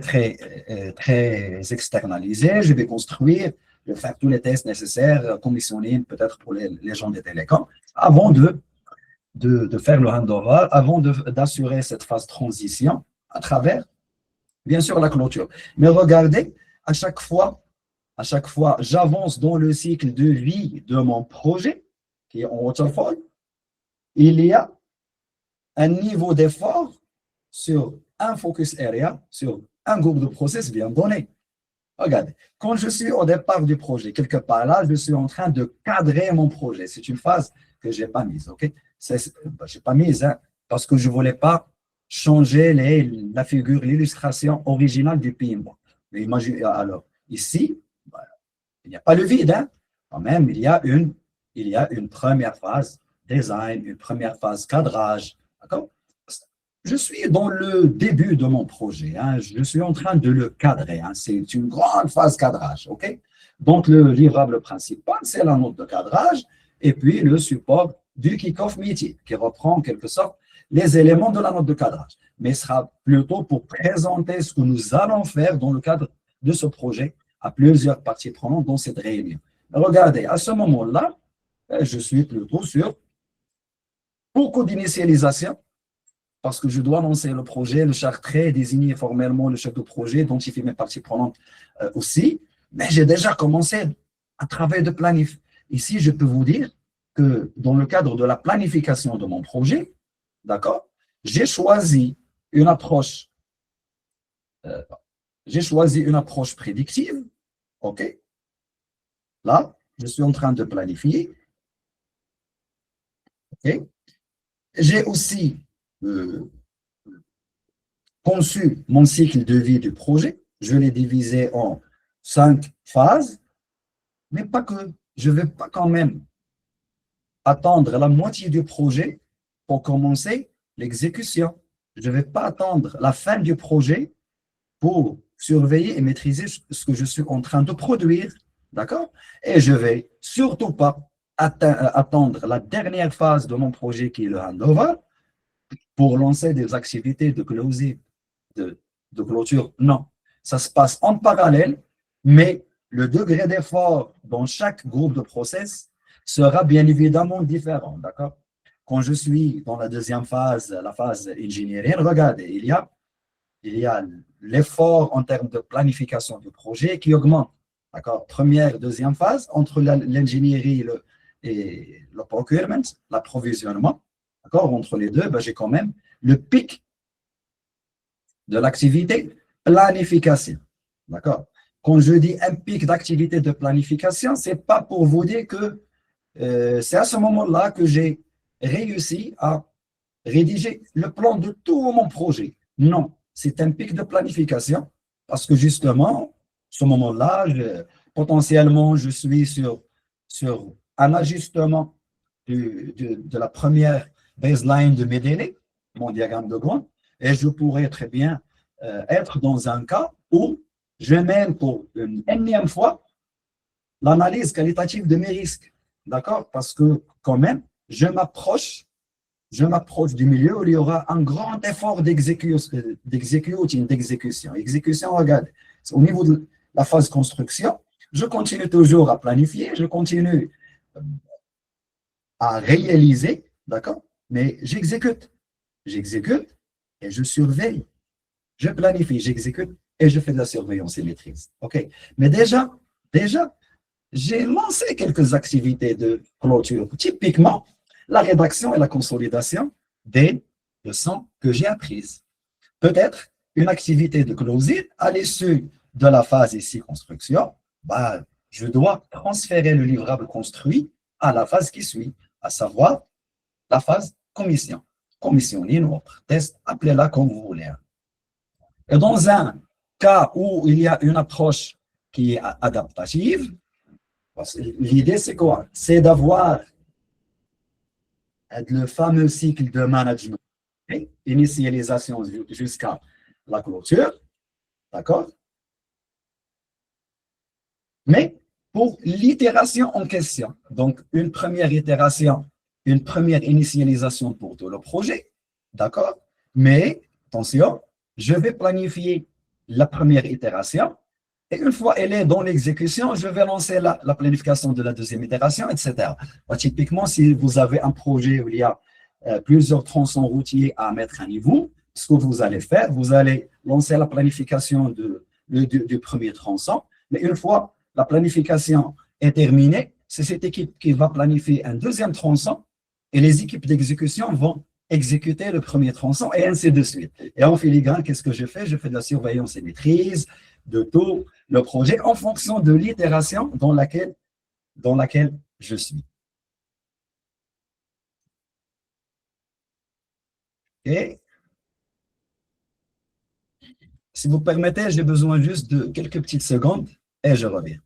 externalisé. Je vais construire, je vais faire tous les tests nécessaires, commissionner peut-être pour les gens des télécoms, avant de faire le handover, avant d'assurer cette phase transition à travers, bien sûr, la clôture. Mais regardez, à chaque fois, j'avance dans le cycle de vie de mon projet, qui est en waterfall, il y a un niveau d'effort sur un focus area, sur un groupe de process bien donné. Regardez, quand je suis au départ du projet, quelque part là, je suis en train de cadrer mon projet. C'est une phase que je n'ai pas mise, ok? Je n'ai pas mise, hein, parce que je ne voulais pas changer la figure, l'illustration originale du PMBOK. Mais imaginez, alors, ici, il n'y a pas le vide, hein? Quand même, il y a une première phase design, une première phase cadrage, d'accord? Je suis dans le début de mon projet, hein. Je suis en train de le cadrer, hein. C'est une grande phase cadrage, ok? Donc, le livrable principal, c'est la note de cadrage et puis le support du kick-off meeting qui reprend en quelque sorte les éléments de la note de cadrage, mais ce sera plutôt pour présenter ce que nous allons faire dans le cadre de ce projet à plusieurs parties prenantes dans cette réunion. Regardez, à ce moment-là, je suis plutôt sur beaucoup d'initialisation parce que je dois lancer le projet, le chartrer, désigner formellement le chef de projet, identifier mes parties prenantes aussi, mais j'ai déjà commencé un travail de planif. Ici, je peux vous dire que dans le cadre de la planification de mon projet, d'accord, j'ai choisi une approche prédictive, ok? Là, je suis en train de planifier, ok? J'ai aussi conçu mon cycle de vie du projet. Je l'ai divisé en 5 phases, mais pas que. Je ne vais pas quand même attendre la moitié du projet pour commencer l'exécution. Je ne vais pas attendre la fin du projet pour surveiller et maîtriser ce que je suis en train de produire. D'accord? Et je ne vais surtout pas attendre la dernière phase de mon projet qui est le handover pour lancer des activités de closing, de clôture. Non, ça se passe en parallèle, mais le degré d'effort dans chaque groupe de process sera bien évidemment différent. D'accord? Quand je suis dans la deuxième phase, la phase ingénierie, regardez, il y a l'effort en termes de planification du projet qui augmente. D'accord? Première, deuxième phase, entre l'ingénierie et le procurement, l'approvisionnement. D'accord? Entre les deux, ben, j'ai quand même le pic de l'activité planification. D'accord? Quand je dis un pic d'activité de planification, ce n'est pas pour vous dire que c'est à ce moment-là que j'ai réussi à rédiger le plan de tout mon projet. Non, c'est un pic de planification parce que justement, ce moment-là, potentiellement, je suis sur un ajustement de la première baseline de mes délais, mon diagramme de Gantt, et je pourrais très bien être dans un cas où je mène pour une énième fois l'analyse qualitative de mes risques. D'accord? Parce que quand même, je m'approche du milieu où il y aura un grand effort d'exécution. Exécution, regarde, au niveau de la phase construction, je continue toujours à planifier, je continue à réaliser, d'accord? Mais j'exécute et je surveille. Je planifie, j'exécute et je fais de la surveillance et maîtrise. OK? Mais déjà, j'ai lancé quelques activités de clôture. Typiquement, la rédaction et la consolidation des leçons que j'ai apprises. Peut-être une activité de closing à l'issue de la phase ici construction, bah, je dois transférer le livrable construit à la phase qui suit, à savoir la phase commission. Commission ligne ou test, appelez-la comme vous voulez. Et dans un cas où il y a une approche qui est adaptative, l'idée c'est quoi? C'est d'avoir le fameux cycle de management, initialisation jusqu'à la clôture, d'accord? Mais pour l'itération en question, donc une première itération, une première initialisation pour tout le projet, d'accord? Mais attention, je vais planifier la première itération et une fois elle est dans l'exécution, je vais lancer la planification de la deuxième itération, etc. Typiquement, si vous avez un projet où il y a plusieurs tronçons routiers à mettre à niveau, ce que vous allez faire, vous allez lancer la planification du premier tronçon, mais une fois la planification est terminée, c'est cette équipe qui va planifier un deuxième tronçon et les équipes d'exécution vont exécuter le premier tronçon et ainsi de suite. Et en filigrane, qu'est-ce que je fais? Je fais de la surveillance et maîtrise de tout le projet en fonction de l'itération dans laquelle je suis. Et si vous permettez, j'ai besoin juste de quelques petites secondes et je reviens.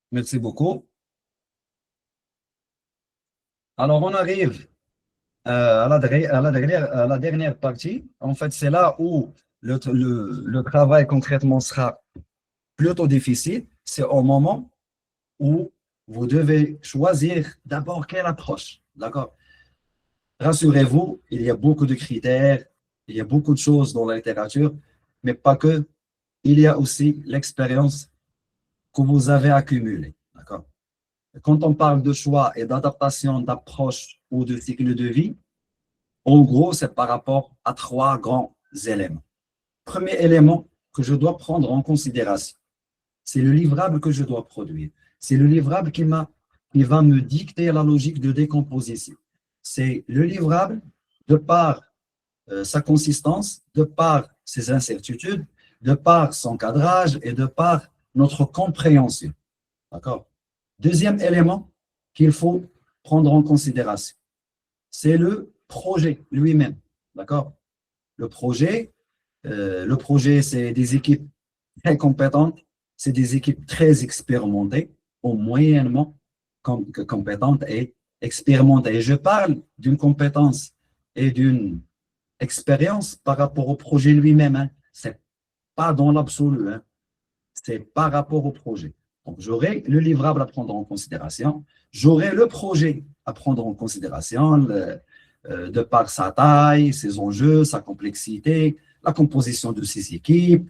Merci beaucoup. Alors, on arrive à la dernière partie. En fait, c'est là où le travail concrètement sera plutôt difficile. C'est au moment où vous devez choisir d'abord quelle approche. D'accord? Rassurez-vous, il y a beaucoup de critères, il y a beaucoup de choses dans la littérature, mais pas que. Il y a aussi l'expérience que vous avez accumulée. D'accord? Quand on parle de choix et d'adaptation d'approche ou de cycle de vie, en gros, c'est par rapport à trois grands éléments. Premier élément que je dois prendre en considération, c'est le livrable que je dois produire. C'est le livrable qui va me dicter la logique de décomposition. C'est le livrable de par sa consistance, de par ses incertitudes, de par son cadrage et de par notre compréhension. D'accord? Deuxième élément qu'il faut prendre en considération, c'est le projet lui-même. D'accord? Le projet, c'est des équipes très compétentes, c'est des équipes très expérimentées, ou moyennement compétente et expérimentée. Et je parle d'une compétence et d'une expérience par rapport au projet lui-même. Hein. Ce n'est pas dans l'absolu, hein. C'est par rapport au projet. Donc, j'aurai le livrable à prendre en considération, j'aurai le projet à prendre en considération de par sa taille, ses enjeux, sa complexité, la composition de ses équipes,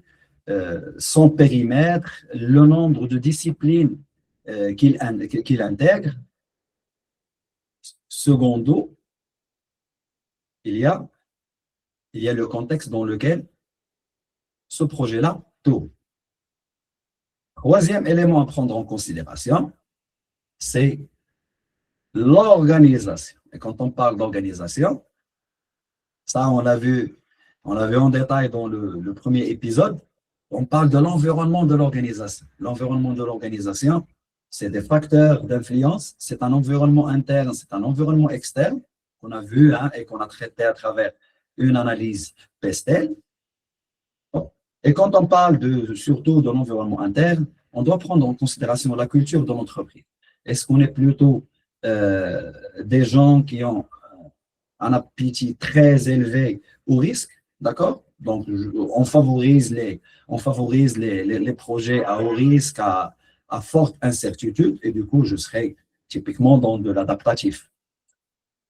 son périmètre, le nombre de disciplines qu'il intègre. Secondo, il y a le contexte dans lequel ce projet-là tourne. Troisième élément à prendre en considération, c'est l'organisation. Et quand on parle d'organisation, ça on l'a vu en détail dans le premier épisode, on parle de l'environnement de l'organisation. L'environnement de l'organisation, c'est des facteurs d'influence, c'est un environnement interne, c'est un environnement externe qu'on a vu hein, et qu'on a traité à travers une analyse PESTEL. Et quand on parle surtout de l'environnement interne, on doit prendre en considération la culture de l'entreprise. Est-ce qu'on est plutôt des gens qui ont un appétit très élevé au risque, d'accord? Donc, on favorise les projets à haut risque, à forte incertitude, et du coup, je serai typiquement dans de l'adaptatif.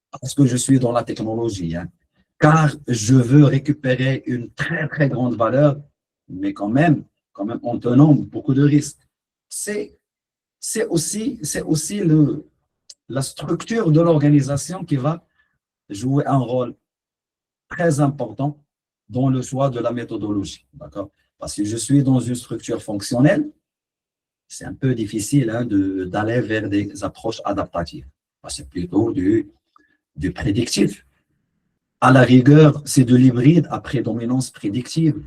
Parce que je suis dans la technologie, hein, car je veux récupérer une très, très grande valeur, mais quand même en tenant beaucoup de risques. C'est aussi la structure de l'organisation qui va jouer un rôle très important dans le choix de la méthodologie. D'accord? Parce que je suis dans une structure fonctionnelle, c'est un peu difficile hein, d'aller vers des approches adaptatives. C'est plutôt du prédictif. À la rigueur, c'est de l'hybride à prédominance prédictive.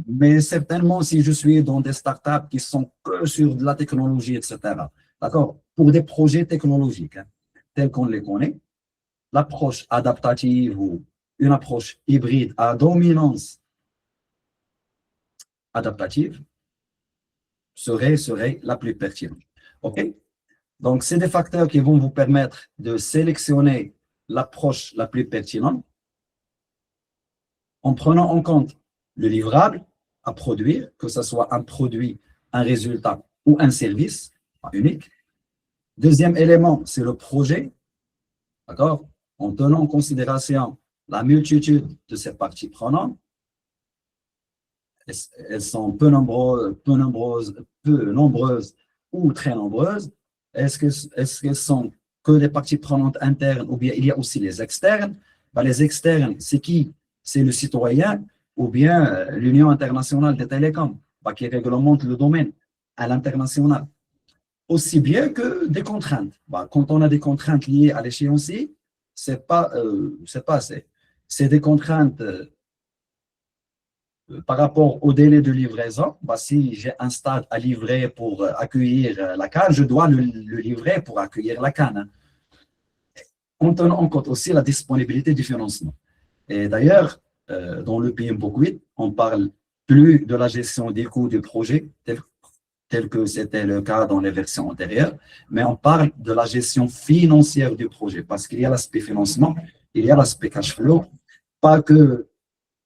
Mais certainement, si je suis dans des startups qui sont que sur de la technologie, etc., d'accord, pour des projets technologiques hein, tels qu'on les connaît, l'approche adaptative ou une approche hybride à dominance adaptative serait la plus pertinente. OK? Donc, c'est des facteurs qui vont vous permettre de sélectionner l'approche la plus pertinente en prenant en compte le livrable à produire, que ce soit un produit, un résultat ou un service unique. Deuxième élément, c'est le projet, d'accord? En tenant en considération la multitude de ces parties prenantes. Elles sont peu nombreuses ou très nombreuses. Est-ce qu'elles sont que des parties prenantes internes ou bien il y a aussi les externes? Ben, les externes, c'est qui? C'est le citoyen ou bien l'Union internationale des télécoms qui réglemente le domaine à l'international. Aussi bien que des contraintes. Quand on a des contraintes liées à l'échéancier, c'est pas assez. C'est des contraintes par rapport au délai de livraison. Si j'ai un stade à livrer pour accueillir la canne, je dois le livrer pour accueillir la canne. En tenant en compte aussi la disponibilité du financement. Et d'ailleurs, dans le PMBOK 8, on ne parle plus de la gestion des coûts du projet, tel que c'était le cas dans les versions antérieures, mais on parle de la gestion financière du projet, parce qu'il y a l'aspect financement, il y a l'aspect cash flow, pas que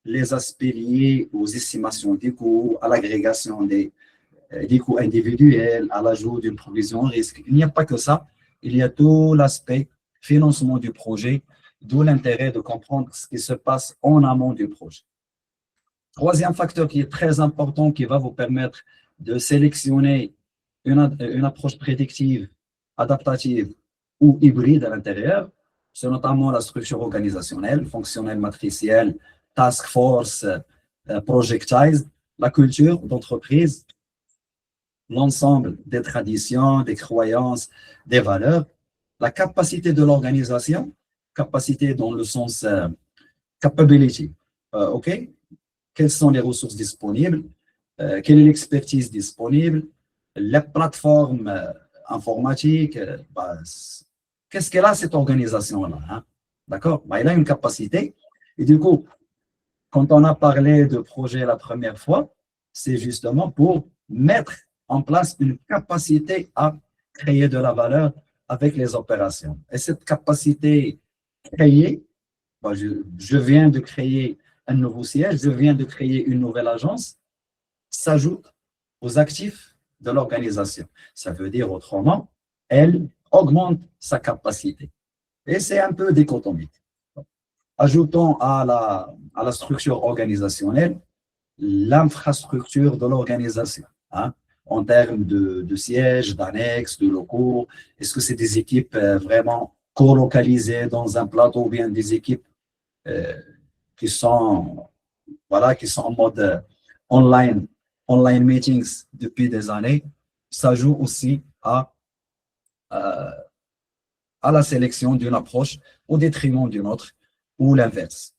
les aspects liés aux estimations des coûts, à l'agrégation des coûts individuels, à l'ajout d'une provision risque. Il n'y a pas que ça, il y a tout l'aspect financement du projet, d'où l'intérêt de comprendre ce qui se passe en amont du projet. Troisième facteur qui est très important, qui va vous permettre de sélectionner une approche prédictive, adaptative ou hybride à l'intérieur, c'est notamment la structure organisationnelle, fonctionnelle, matricielle, task force, projectized, la culture d'entreprise, l'ensemble des traditions, des croyances, des valeurs, la capacité de l'organisation, capacité dans le sens capability, OK? Quelles sont les ressources disponibles? Quelle est l'expertise disponible? Les plateformes informatiques, qu'est-ce qu'elle a cette organisation-là? Hein? D'accord? Elle a une capacité. Et du coup, quand on a parlé de projet la première fois, c'est justement pour mettre en place une capacité à créer de la valeur, avec les opérations. Et cette capacité créée, je viens de créer un nouveau siège, je viens de créer une nouvelle agence, s'ajoute aux actifs de l'organisation. Ça veut dire autrement, elle augmente sa capacité. Et c'est un peu dichotomique. Ajoutons à la structure organisationnelle l'infrastructure de l'organisation, hein, en termes de sièges, d'annexes, de locaux. Est-ce que c'est des équipes vraiment co-localisées dans un plateau ou bien des équipes qui sont en mode online meetings depuis des années? Ça joue aussi à la sélection d'une approche au détriment d'une autre ou l'inverse.